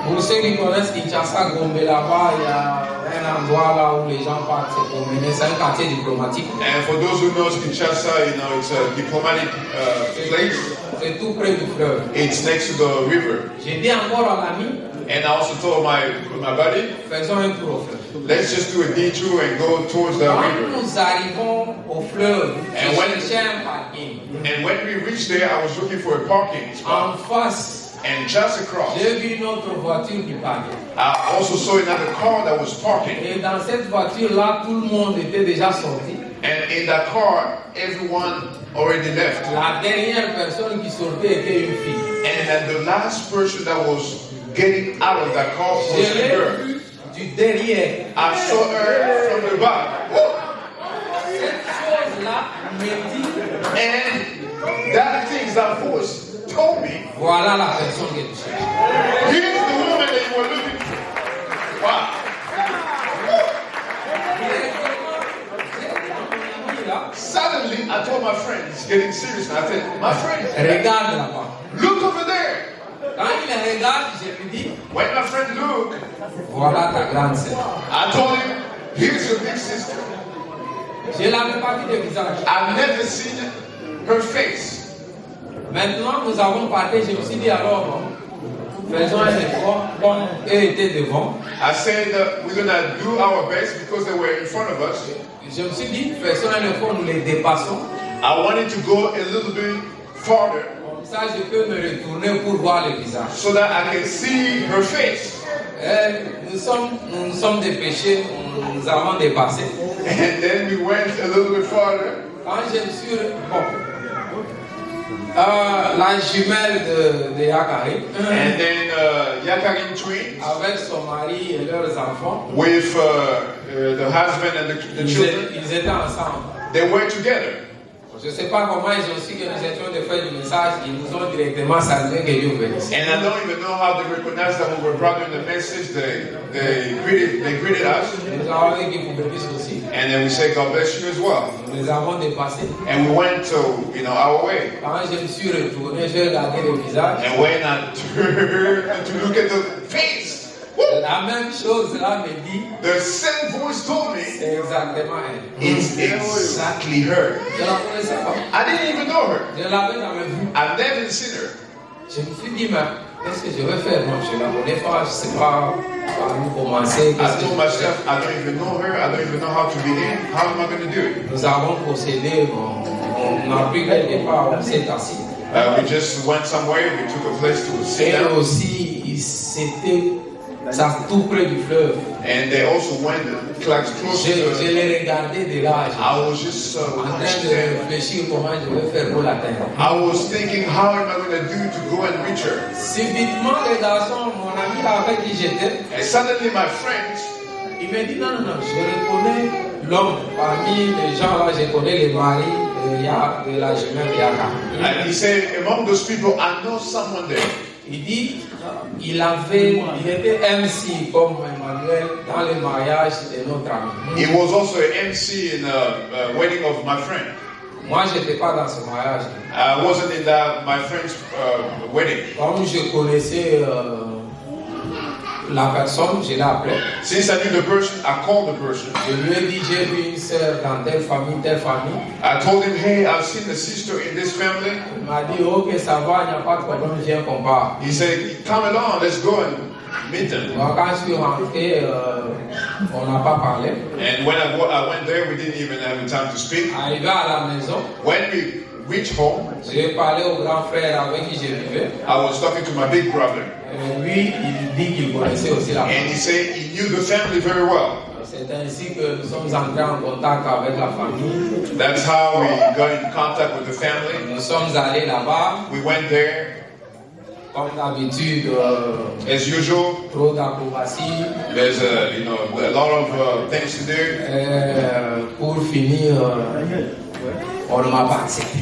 Pour ceux qui connaissent Kinshasa, Gombe, là-bas, il y a un endroit là où les gens partent se promener. C'est un quartier diplomatique. And for those who know Kinshasa, you know, it's a diplomatic place. C'est tout près du fleuve. It's next to the river. J'ai dit encore à l'ami, And I also told my buddy, faisons un tour au fleuve. let's just do a detour and go towards the Quand river. nous arrivons au fleuve, And je when- cherchais un parking. And when we reached there, I was looking for a parking En spot. face, And just across, j'ai vu une autre voiture qui parlait. I also saw another car that was parking. Et dans cette voiture-là, tout le monde était déjà sorti. And in that car, everyone already left. La dernière personne qui sortait était une fille. And then the last person that was getting out of that car was Je a l'ai girl. vu du derrière. I saw her from the back. Woo! Cette chose-là me dit, And that thing, that voice told me, voilà la personne que tu cherches. here's the woman that you were looking for. Wow. Suddenly, I told my friend, it's getting serious now. I said, my friend, Regarde là-bas. look over there. Quand il la regarde, je lui dis, When my friend looked, voilà ta grande sœur. I told him, here's your big sister. Je ne l'avais pas vu de visage. I've never seen her face. Maintenant, nous avons parlé, je me suis dit alors, faisons un effort, comme eux étaient devant. I said we're gonna do our best because they were in front of us. Je me suis dit, faisons un effort, nous les dépassons. I wanted to go a little bit farther Comme ça, je peux me retourner pour voir le visage. so that I can see her face. Nous nous sommes dépêchés, nous avons dépassé. And then we went a little bit farther. Quand je me suis... Bon. La jumelle de Yakari, And then Yakarin twins avec son mari et leurs enfants, with the husband and the children. ils étaient ensemble. They were together. Je ne sais pas comment ils ont su que nous étions des frères du message, ils nous ont directement salué que Dieu bénisse. And I don't even know how they recognized that we were brought in the message. They greeted us. Nous avons dit qu'ils vous bénissent aussi. And then we say, God bless you as well. Nous les avons dépassés. And we went to, our way. Quand je me suis retourné, j'ai regardé le visage. And when I turned to look at the face, La même chose là me dit, the same voice told me, c'est exactement elle. it's exactly her. Je ne la connaissais pas. I didn't even know her. Je ne l'avais jamais vue. I've never seen her. Je me suis dit, mais qu'est-ce que je vais faire? Moi, je ne la connais pas, je ne sais pas par où commencer. I told myself, I don't even know her. I don't even know how to begin. How am I going to do it? Nous avons procédé, on a pris quelque part, on s'est assis. We just went somewhere. We took a place to sit Et down. aussi, c'était ça tout près du fleuve. And they also went close to Je l'ai regardé de là. I was just En train watching de them. réfléchir comment je vais faire pour l'atteindre. I was thinking, how am I going to do to go and reach her? Subitement, les garçons, mon ami avec qui j'étais, And suddenly my friends, il me dit non, je reconnais l'homme. Parmi les gens là, je connais les maris de la jumelle de Yaka. and he said, among those people, I know someone there. Il dit, il était MC comme Emmanuel dans le mariage de notre ami. He was also an MC in a wedding of my friend. Moi, je n'étais pas dans ce mariage. I wasn't in my friend's wedding. Comme je connaissais la personne, je l'ai appelé. Since I knew the person, I called the person. Je lui ai dit, j'ai vu une sœur dans telle famille, telle famille. I told him, hey, I've seen a sister in this family. Il m'a dit, ok, ça va, il n'y a pas de problème, viens qu'on parle. He said, come along, let's go and meet them. Moi, quand je suis rentré, on n'a pas parlé. And when I went there, we didn't even have the time to speak. Arrivé à la maison, When we reached home, j'ai parlé au grand frère avec qui je vivais. I was talking to my big brother. Et lui, il dit qu'il connaissait aussi la And famille. he said he knew the family very well. C'est ainsi que nous sommes entrés en contact avec la famille. That's how we got in contact with the family. Nous sommes allés là-bas. We went there. Comme d'habitude, As usual, trop d'acrobatie. there's a lot of things to do. Pour finir, on ne m'a pas accepté.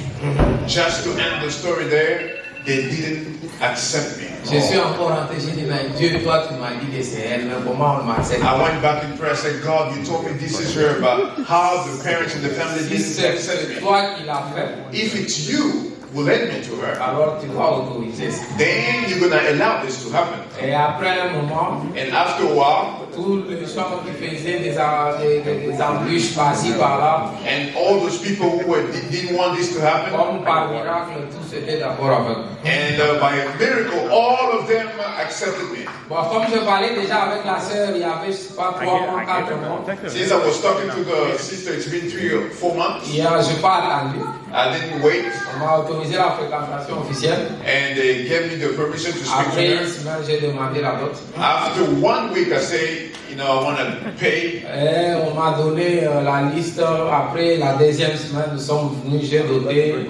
Just to end the story there, they didn't accept me. Je suis encore rentré, j'ai dit, mais Dieu, toi, tu m'as dit que c'est elle, mais comment on m'accepte? I went back in prayer and said, God, you told me this is her, but how the parents in the family Si didn't accept c'est me. toi qui l'as fait, If it's you who led me to her, alors tu vas autoriser ça. then you're going to allow this to happen. Et après un moment, And after a while, tous les gens qui faisaient des embûches par-ci, par-là, and all those people who didn't want this to happen, comme par miracle, tous étaient d'accord avec moi. and by a miracle, all of them accepted me. Bon, comme je parlais déjà avec la sœur, il y avait, je sais pas, 3 mois, 4 mois. Since I was talking to the sister, it's been 3 or 4 months. Hier, je n'ai pas attendu. I didn't wait, On m'a autorisé la fréquentation officielle. and they gave me the permission to speak to Après une her. semaine, j'ai demandé la dot. After 1 week, I say, I want to pay. Et on m'a donné la liste. Après la deuxième semaine, nous sommes venus, j'ai doté.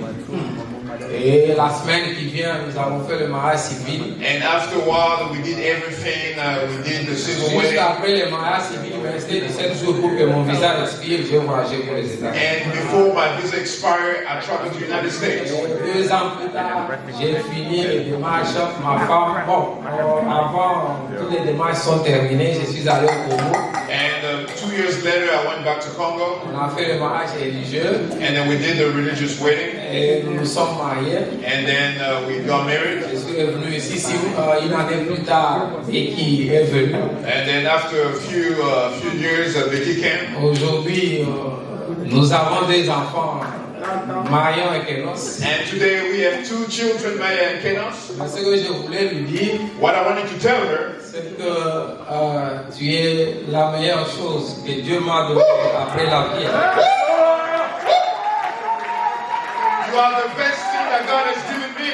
Et la semaine qui vient, nous allons faire le mariage civil. And after a while, we did everything. We did the civil Juste wedding. après le mariage civil, il me restait 17 jours pour que mon visa expire. J'ai voyagé pour les États-Unis. And before my visa expired, I traveled to the United States. 2 ans plus tard, j'ai fini les démarches. Ma femme, bon, avant, toutes les démarches sont terminées. Je suis allé au Congo. And 2 years later, I went back to Congo. On a fait le mariage religieux. And then we did the religious wedding. Et nous nous sommes mariés. And then we got married. Je suis revenu ici une année plus tard et qui est venu. And then after a few years, Becky came. Aujourd'hui, nous avons des enfants, Marion et Kenos. And today we have 2 children, Maya and Kenos. Mais ce que je voulais lui dire, What I wanted to tell her, c'est que tu es la meilleure chose que Dieu m'a donnée après la vie. you are the best thing that God has given me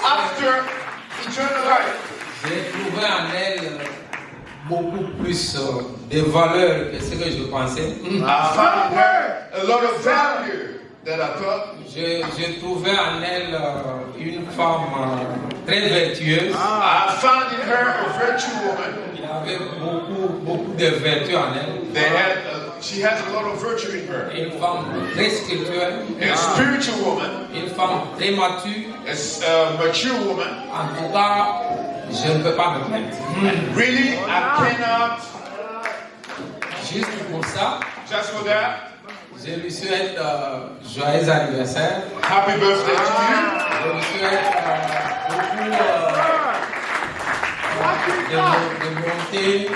after eternal life. J'ai trouvé en elle beaucoup plus de valeur que ce que je pensais. I found in her a lot of value that I thought. J'ai trouvé en elle une femme très vertueuse. I found in her a virtue woman. Il y avait beaucoup de vertus en elle. She has a lot of virtue in her. Une femme très spirituelle. A spiritual woman. Une femme très mature. A mature woman. En tout cas, je ne peux pas me plaindre. Really, I cannot. Juste pour ça, Just for that, je lui souhaite joyeux anniversaire. happy birthday to you. Je lui souhaite beaucoup de bonté,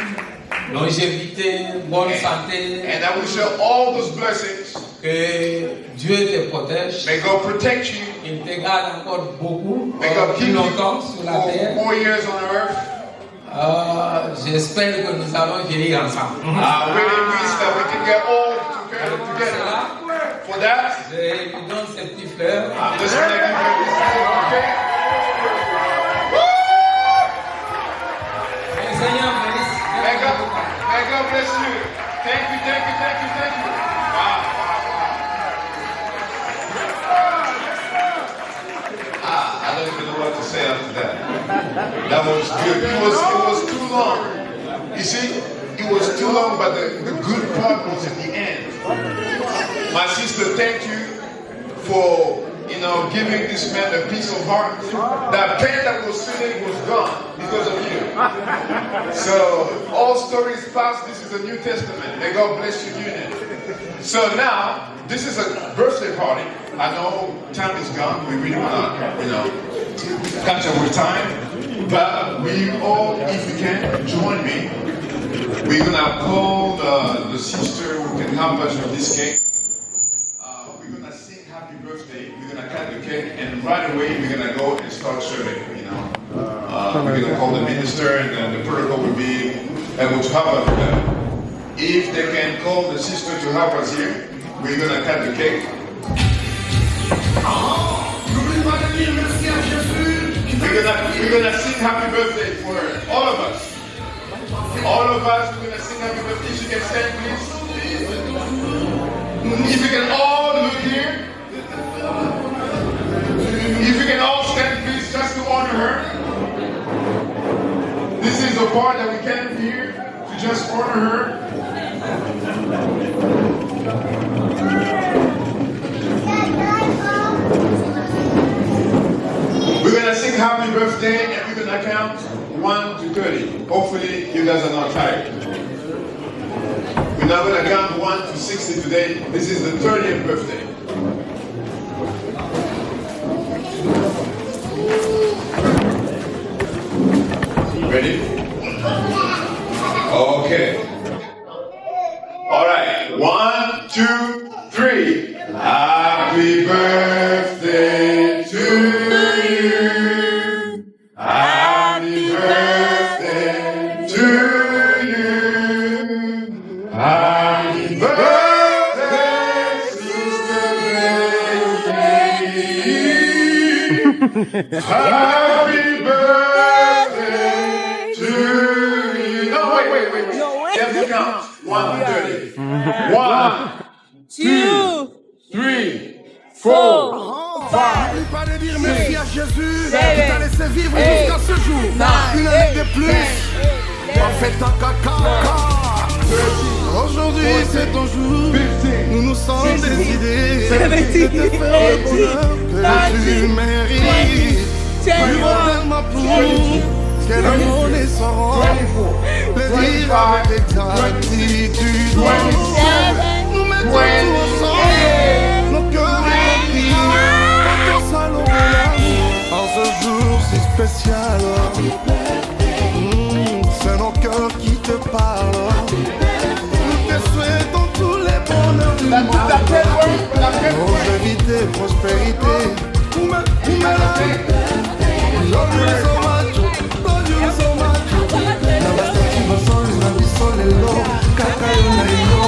longévité, bonne santé. And I wish you all those blessings. Que Dieu te protège. May God protect you. Il te garde encore beaucoup, May God plus keep you longtemps sur la for terre. more years on earth. J'espère que nous allons vieillir ensemble. I really wish that we can get old together. For that, Je lui donne ces petits fleurs. I'm just going to give you this little bouquet. Que le Seigneur bénisse. May God bless you. Thank you, thank you, thank you, thank you. Wow. I don't even know what to say after that. That was good. It was too long. You see, it was too long, but the good part was at the end. My sister, thank you for giving this man a peace of heart. That pain that was feeling was gone because of you. So all stories past, this is the New Testament. May God bless your union. So now, this is a birthday party. I know time is gone. We really want to, catch up with time. But we all, if you can, join me. We're gonna call the sister who can help us with this cake. We're gonna sing happy birthday. We're gonna cut the cake, and right away we're gonna go and start serving. We're gonna call the minister, and then the protocol will be able to help us with that. If they can call the sister to help us here, we're gonna cut the cake. We're gonna sing happy birthday for her, all of us. All of us, we're gonna sing happy birthday. If you can stand, please. If you can all look here. If you can all stand, please, just to honor her. This is the part that we came here to just honor her. We're gonna sing happy birthday and we're gonna count 1 to 30. Hopefully you guys are not tired. We're not gonna count 1 to 60 today. This is the 30th birthday. Ready? Okay. All right. 1, 2, 3. Happy birthday to you. Happy birthday to you. Happy birthday, Sister Baby. Happy birthday to you. No, wait. You have to count. 1 to 30. 1, 2, 3, 4, N'oublie pas de dire merci à Jésus qui t'a laissé vivre jusqu'à ce jour. Une année de plus. Pas fait ta caca. Aujourd'hui c'est ton jour. Nous nous sommes décidés de te faire le bonheur que tu mérites. Tu vas tellement pour que le monde est sans rang. Le dire avec exactitude. Nous mettons tout ensemble, nos cœurs et nos cris. En ce jour si spécial, c'est nos cœurs qui te parlent. Nous te souhaitons tous les bonheurs du monde. Longévité, prospérité. Love you so much, love you so much. Nabastaki basoli na bisole lo, kakayo na ilo.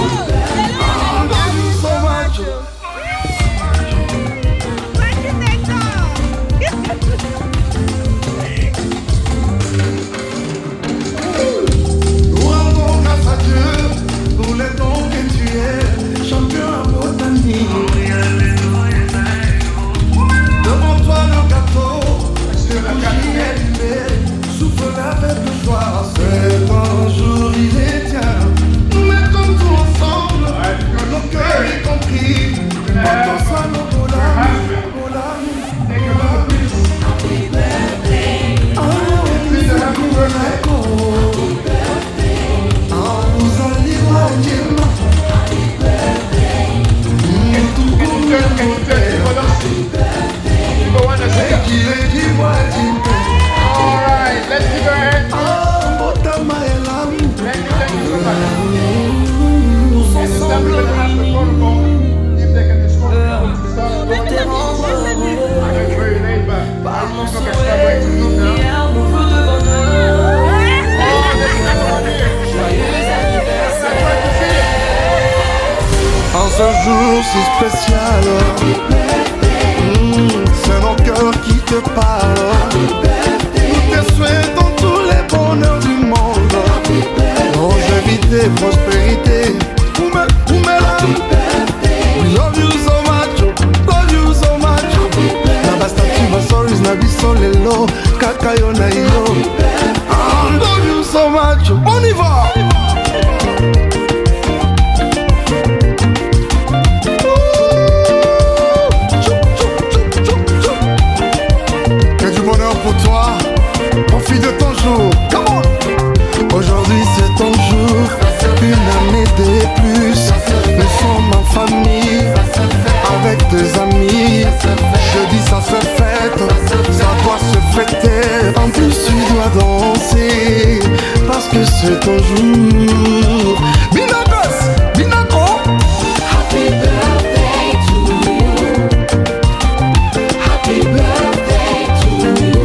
Love you so much. Nous rendons grâce à Dieu pour les dons que tu es, champion à botanique. Devant toi le gâteau, c'est la bougie allumée, souffle avec joie. C'est un jour immédiat. Nous mettons tout ensemble, nos cœurs y compris. Portons ça nos Alright, let's give her a hand. En ce jour si spécial, c'est nos cœurs qui te parlent. Nous te souhaitons tous les bonheurs du monde. Longévité, prospérité. We love you so much, love you so much. Nabastaki basolis na bisole lo, kakayo na ilo. Love you so much. On y va. Pour toi, profite de ton jour. Come on. Aujourd'hui c'est ton jour, une année de plus. Nous sommes en famille, avec tes amis. Jeudi ça se fête, ça doit se fêter. En plus tu dois danser, parce que c'est ton jour. Binagos, Binago. Happy birthday to you. Happy birthday to you.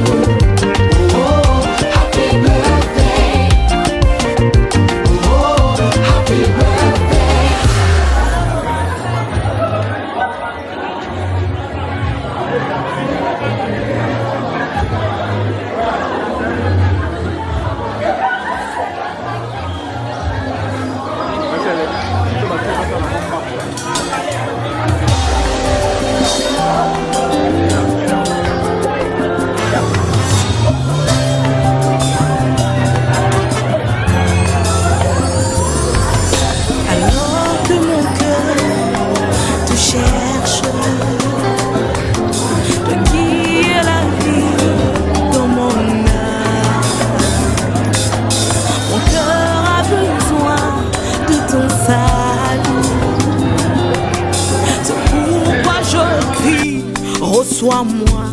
Reçois-moi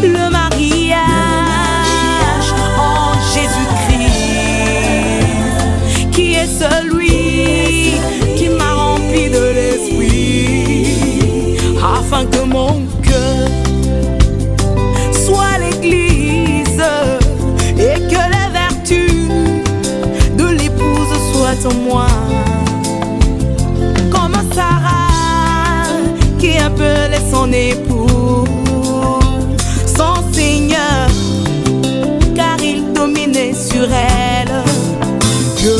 le mariage en Jésus-Christ, qui est celui qui m'a rempli de l'esprit, afin que mon cœur soit l'église et que les vertus de l'épouse soient en moi, comme Sarah qui appelait son époux son Seigneur, car il dominait sur elle. Que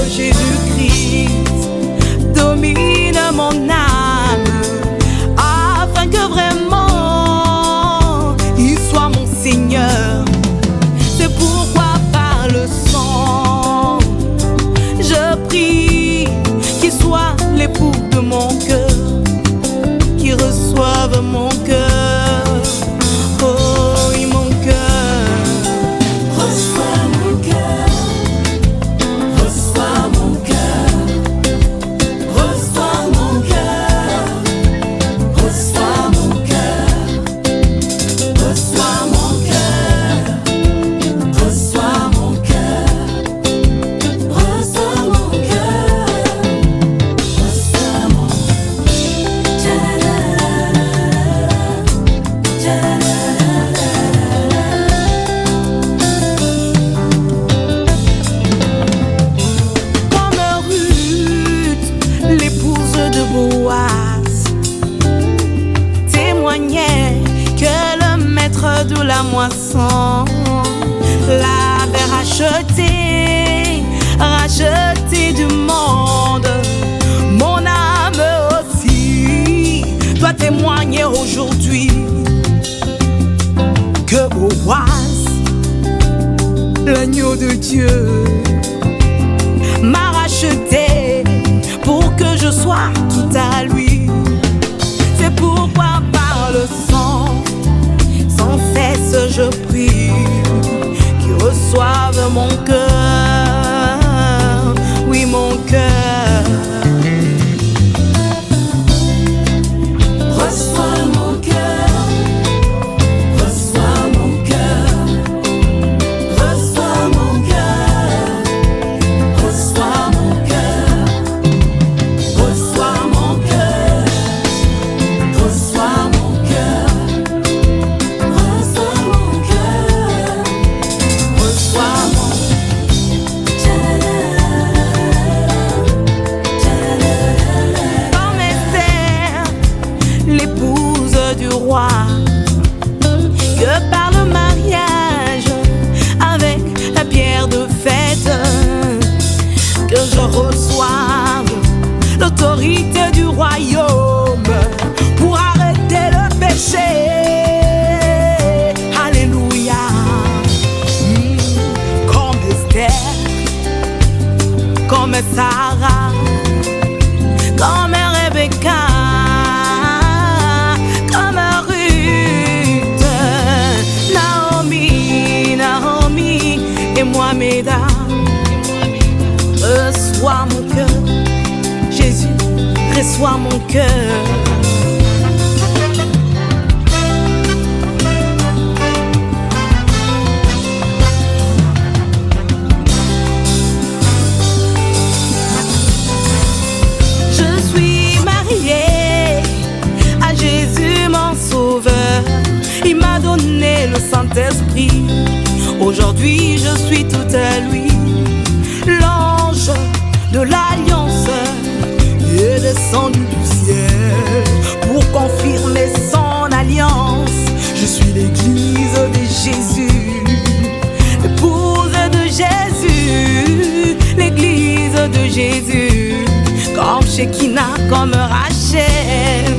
Jésus-Christ domine mon âme, afin que vraiment aujourd'hui que Boaz, l'agneau de Dieu, m'a racheté pour que je sois tout à lui. C'est pourquoi par le sang, sans cesse je prie, qu'il reçoive mon cœur, oui mon cœur. Reçois mon cœur, reçois mon cœur, reçois mon cœur, reçois mon cœur, reçois mon cœur, reçois mon cœur, reçois mon cœur, reçois mon comme Esther, l'épouse du roi, que par le mariage avec la pierre de fête, que je reçoive l'autorité du royaume pour arrêter le péché. Alléluia. Comme Esther, comme Sarah, comme Rebecca, comme Ruth, Naomi et moi, mesdames. Reçois mon cœur, Jésus, reçois mon cœur. Je suis mariée à Jésus mon sauveur. Il m'a donné le Saint-Esprit. Aujourd'hui je suis toute à lui. L'ange de l'alliance est descendu du ciel pour confirmer son alliance. Je suis l'église de Jésus, l'épouse de Jésus, l'église de Jésus. Comme Shekinah, comme Rachel,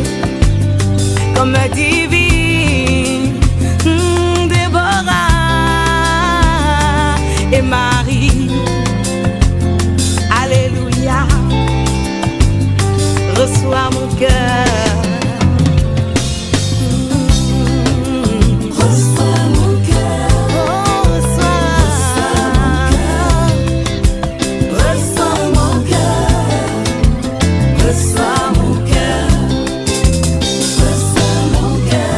comme divine, Déborah et Marie. Alléluia. Reçois mon cœur. Reçois mon cœur. Reçois mon cœur. Reçois mon cœur. Reçois mon cœur.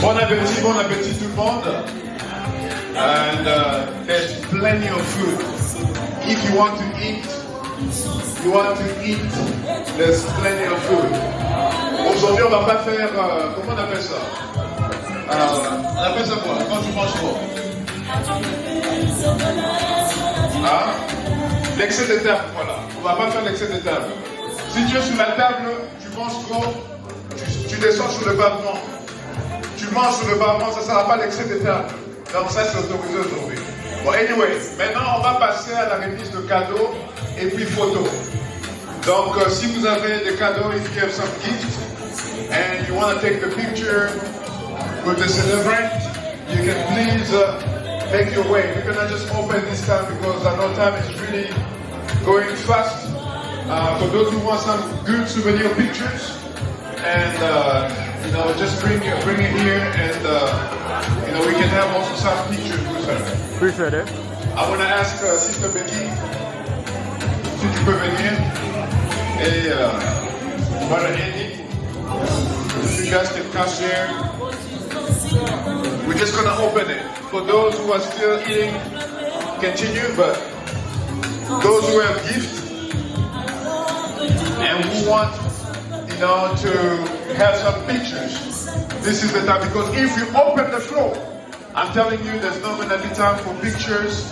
Bon appétit tout le monde. And there's plenty of food. If you want to eat, there's plenty of food. Aujourd'hui, on va pas faire, comment on appelle ça? On appelle ça quoi? Quand tu manges trop? Hein? L'excès de table, voilà. On va pas faire l'excès de table. Si tu es sur la table, tu manges trop, tu descends sur le pavement. Tu manges sur le pavement, ça ne sera pas l'excès de table. Donc ça, c'est autorisé aujourd'hui. Bon, anyway, maintenant, on va passer à la remise de cadeaux et puis photos. Donc, si vous avez des cadeaux, if you have some gifts, and you want to take the picture with the celebrant, you can please make your way. We're going to just open this time because I know time is really going fast. For those who want some good souvenir pictures, and just bring it here, and we can have also some pictures with her. Appreciate it. I want to ask Sister Becky si tu peux venir, et Brother Andy, if you guys can come here. We're just gonna open it. For those who are still eating, continue, but those who have gifts and who want, to have some pictures, this is the time, because if you open the floor, I'm telling you, there's not gonna be time for pictures.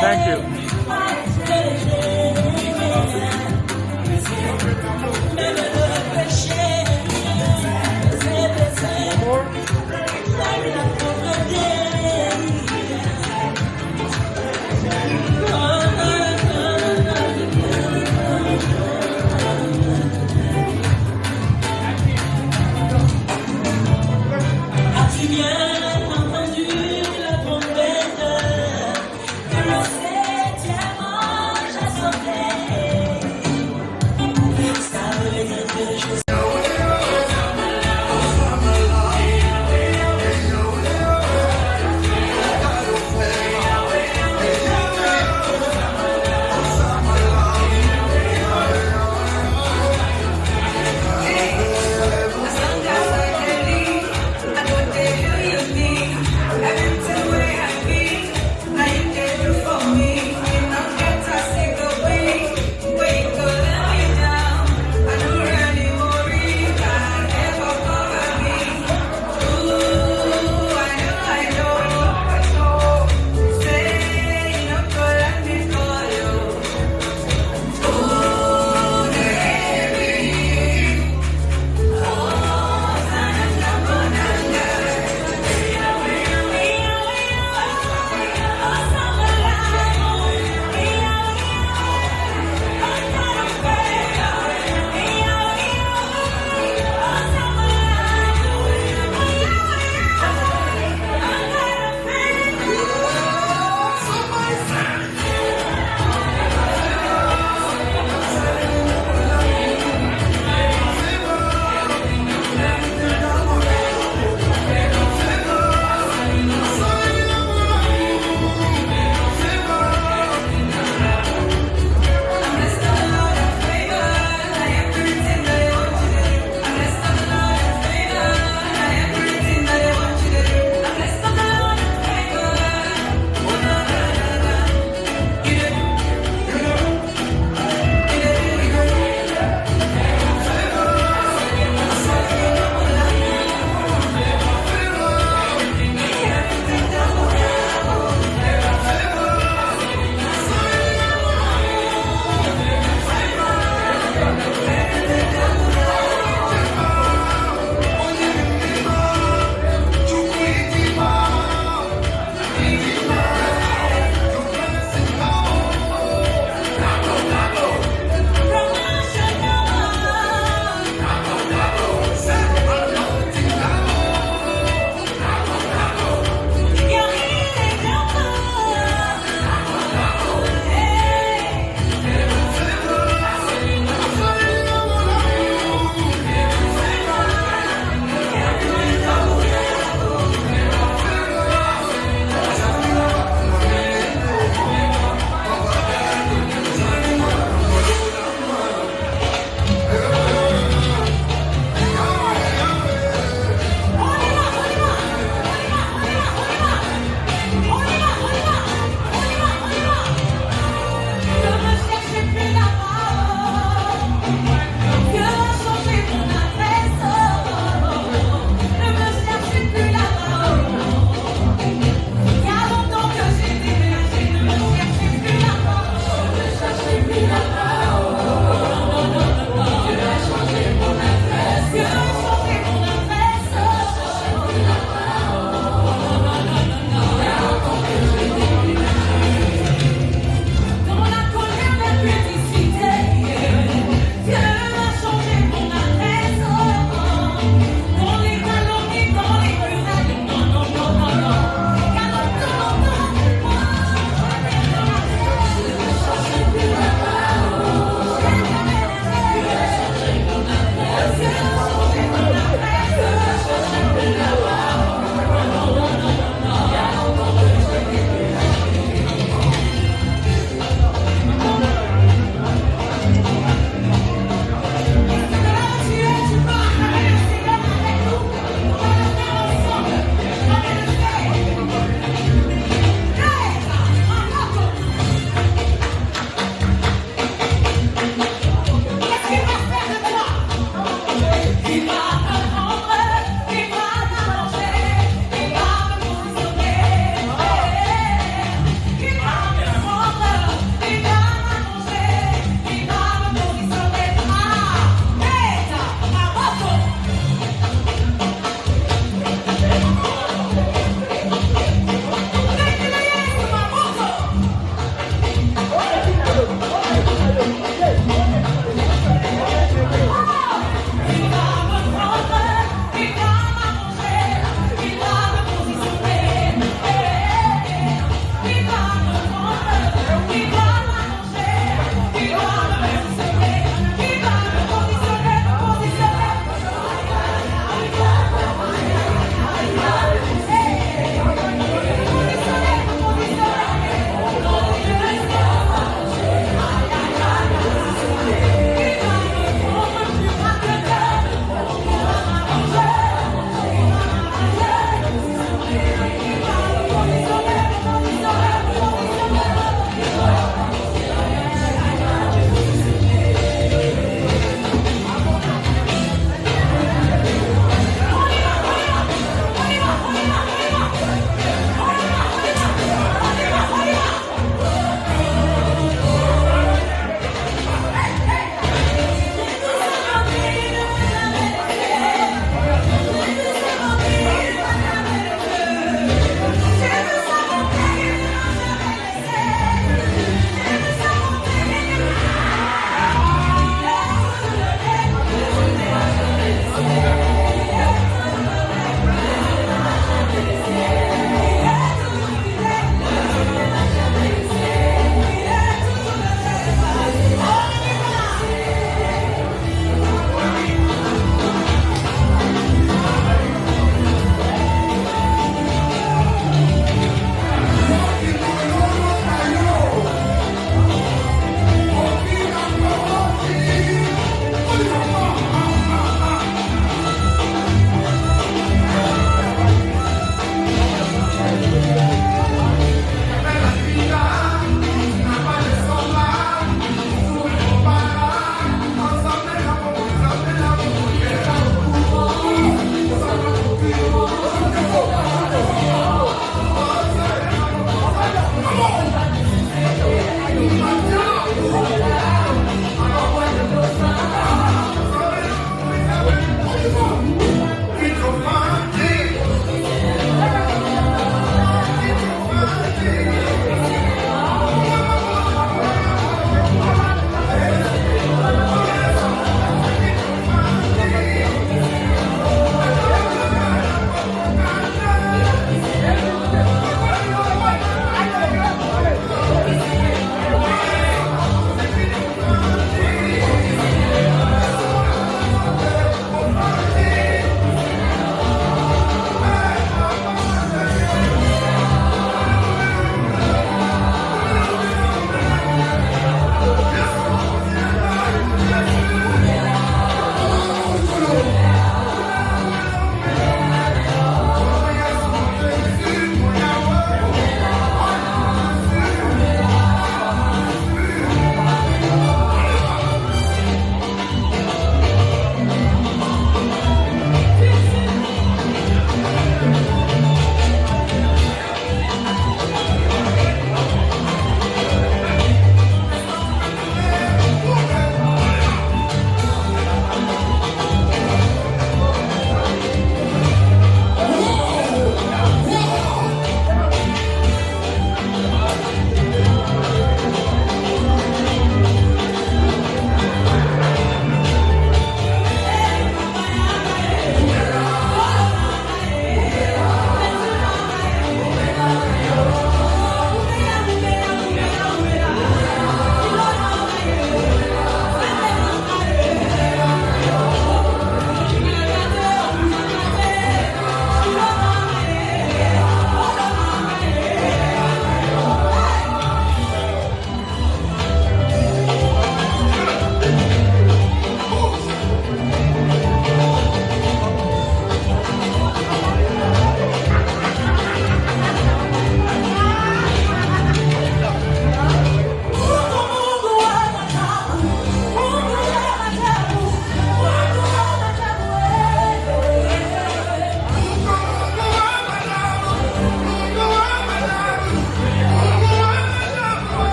Thank you. As-tu bien entendu la trompette que le septième ange a sonné? Ça veut dire que je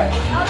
Thank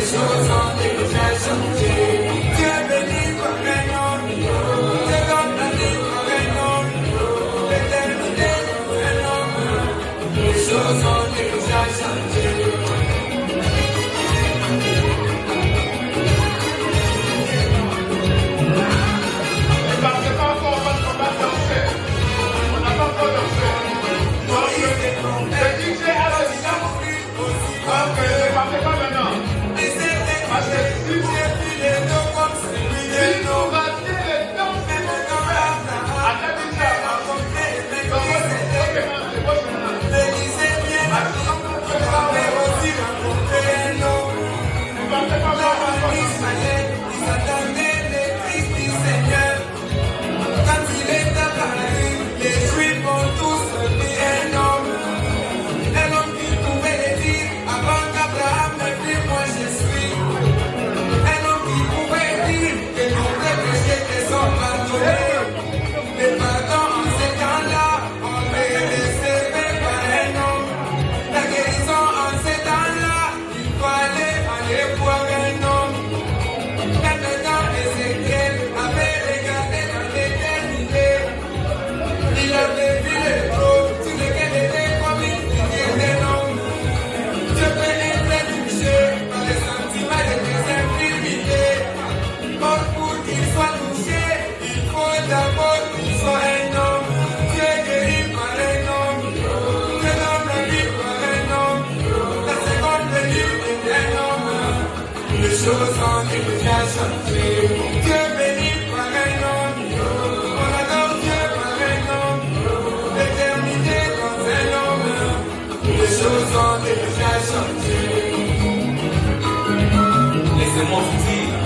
choses ont déjà changé. Dieu béni par un homme, Dieu donne la vie par un homme, l'éternité par un homme. Les choses ont déjà changé. Les choses ont déjà changé. Dieu béni par un homme, on adore Dieu par un homme, l'éternité dans un homme. Les choses ont déjà changé. Laissez-moi vous dire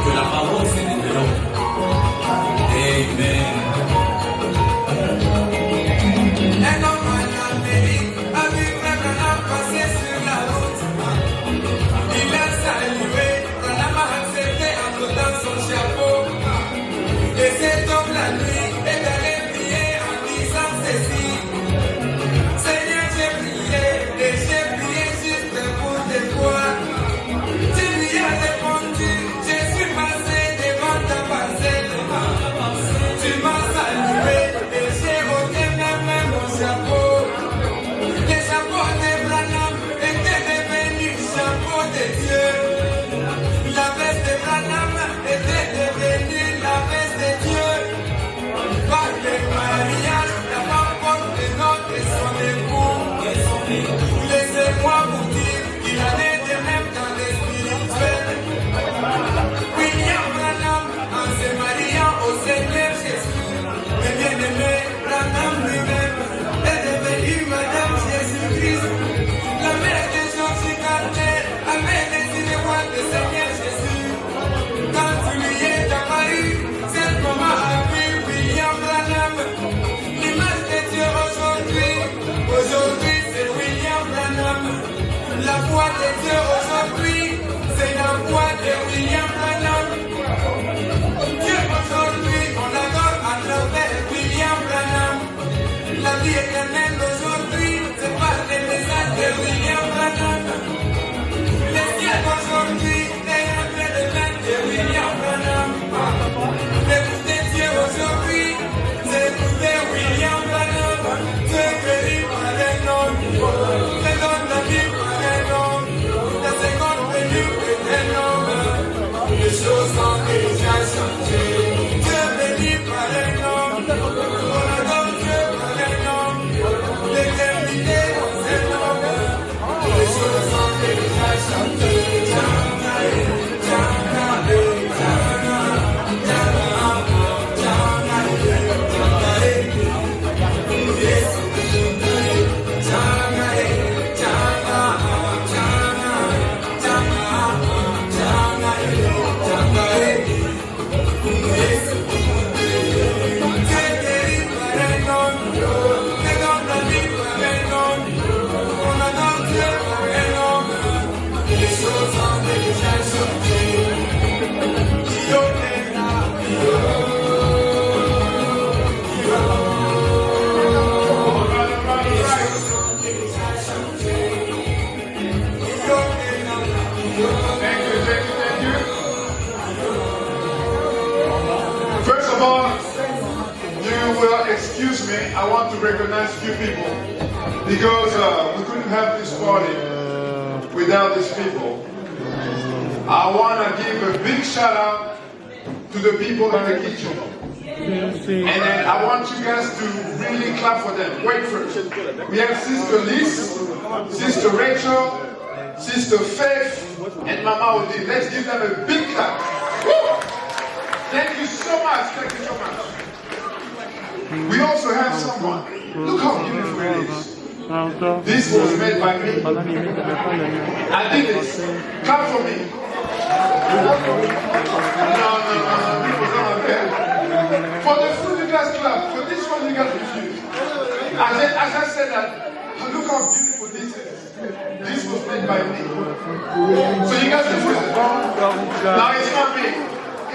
que la parole c'est de l'homme. Amen. Un homme en Amérique a vu vraiment passer sur la route. Il a salué, quand la m'a accepté entre I want to recognize a few people because we couldn't have this party without these people. I want to give a big shout out to the people in the kitchen. And then I want you guys to really clap for them. Wait first. We have Sister Liz, Sister Rachel, Sister Faith, and Mama Odile. Let's give them a big clap. Woo! Thank you so much. Thank you so much. We also have someone. Look how beautiful it is. This was made by me. I did this. Clap for me. No. People don't care. For the food, you guys clap. For this one, you guys refuse. As I said that, look how beautiful this is. This was made by me. So you guys refuse. Now it's not me.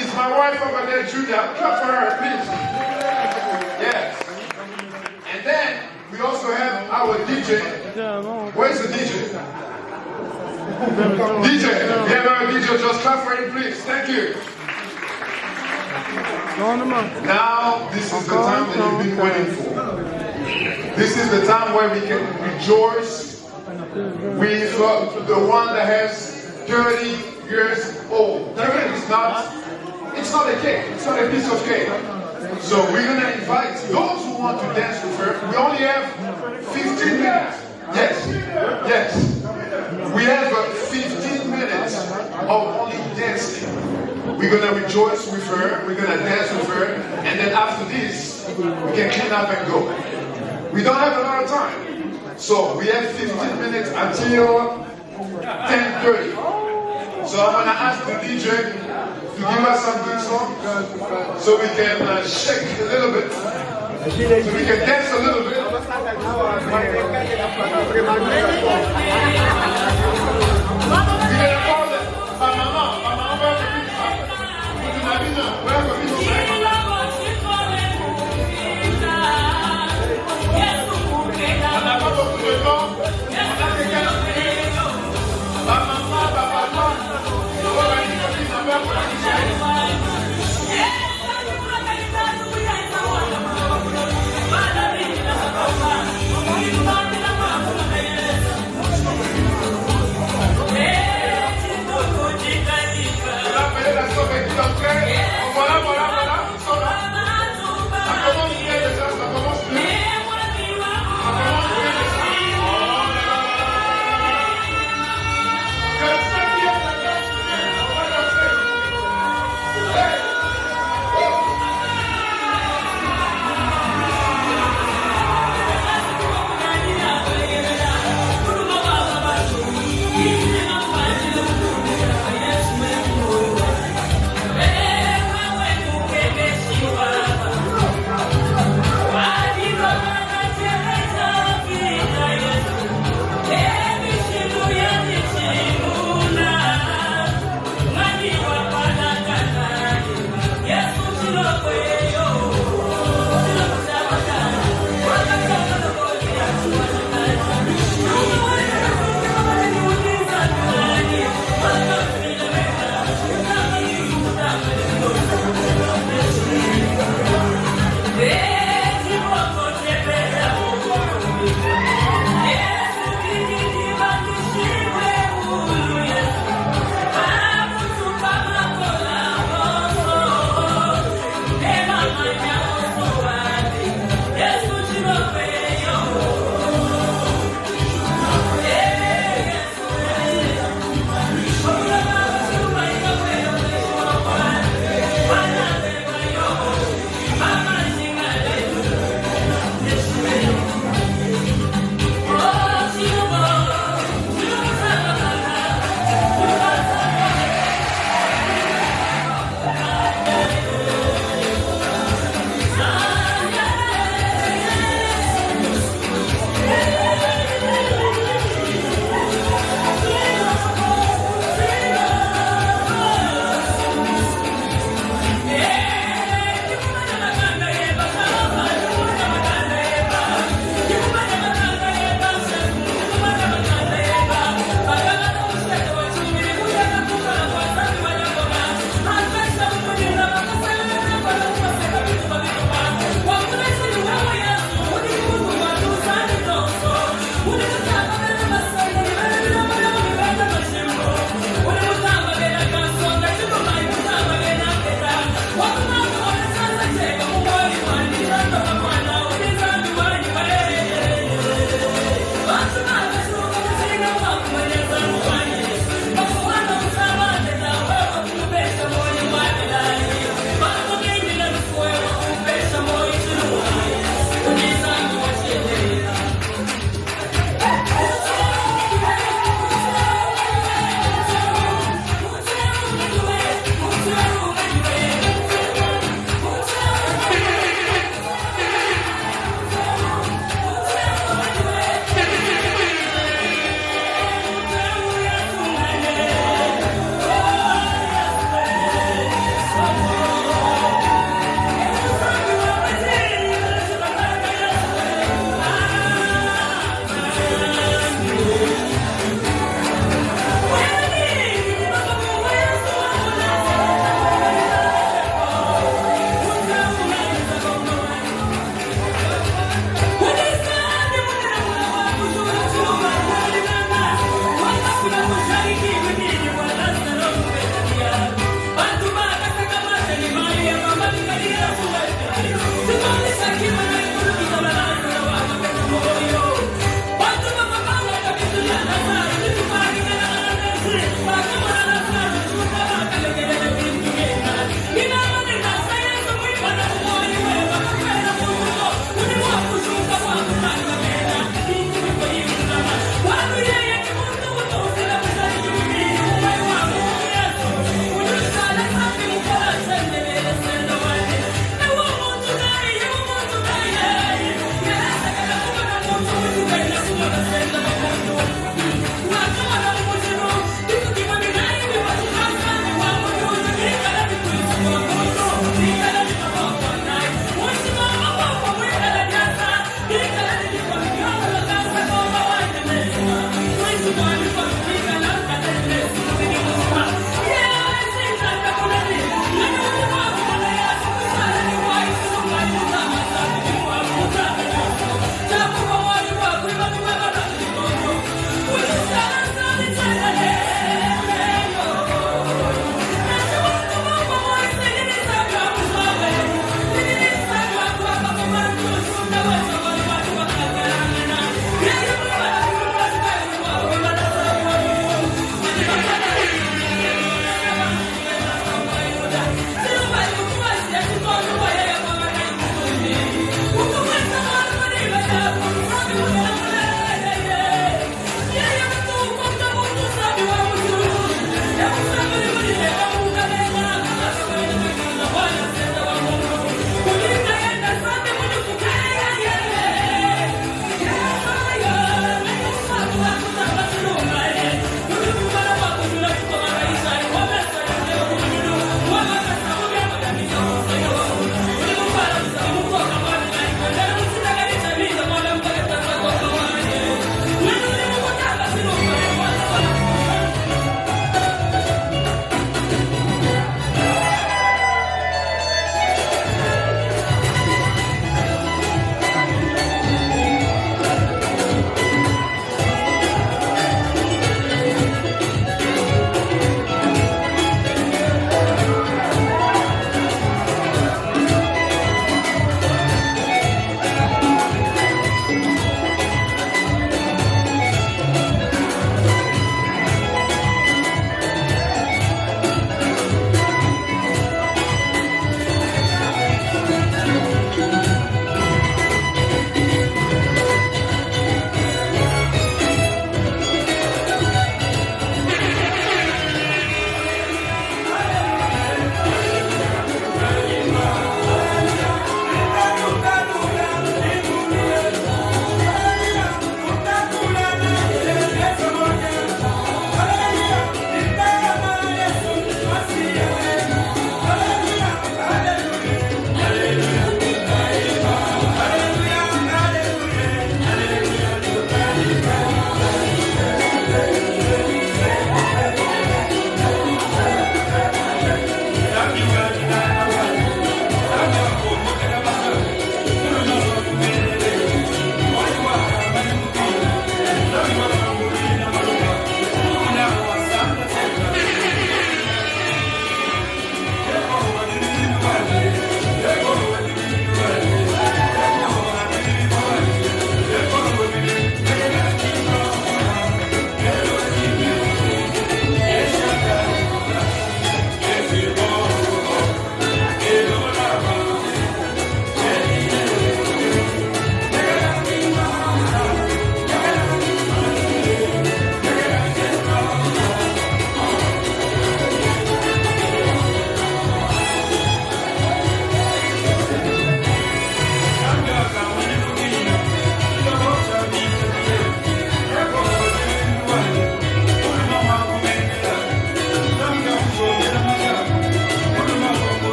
It's my wife over there, Julia. Clap for her, please. Yes. And then we also have our DJ. Where's the DJ? DJ, we have our DJ. Just clap for him, please. Thank you. Now, this is the time that you've been waiting for. This is the time where we can rejoice with the one that has 30 years old. It's not a cake. It's not a piece of cake. So we're going to invite those who want to dance with her. We only have 15 minutes. Yes. We have 15 minutes of only dancing. We're going to rejoice with her. We're going to dance with her. And then after this, we can clean up and go. We don't have a lot of time. So we have 15 minutes until 10:30. So I'm going to ask the DJ to give us some good songs so we can shake a little bit, so we can dance a little bit.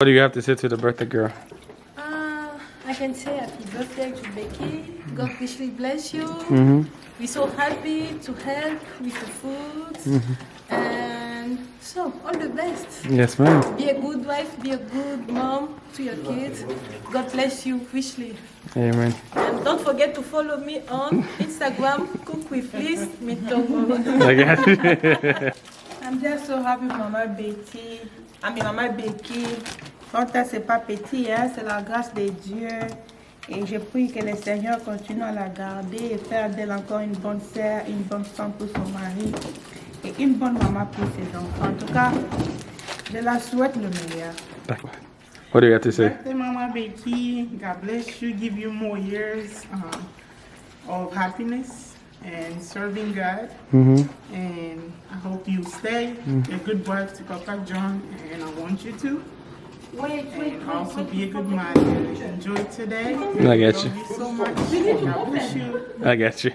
What do you have to say to the birthday girl? I can say happy birthday to Becky. God richly bless you. Mm-hmm. We're so happy to help with the food. Mm-hmm. And so, all the best. Yes, ma'am. Be a good wife, be a good mom to your kids. God bless you richly. Amen. And don't forget to follow me on Instagram, Cook with Liz Mitogo. I got you. I'm just so happy for Maman Betty. Maman Becky. Quand c'est pas petit, hein, c'est la grâce de Dieu. Et je prie que le Seigneur continue à la garder et faire d'elle encore une bonne sœur, une bonne femme pour son mari et une bonne maman pour ses enfants. En tout cas, je la souhaite le meilleur. What do you have to say? Birthday, Mama Becky. God bless you. Give you more years of happiness and serving God. Mm-hmm. And I hope you stay a good wife to Papa John, and I want you to. And also be a good mother. Enjoy today. I got you. Love you so much. God bless you. I got you.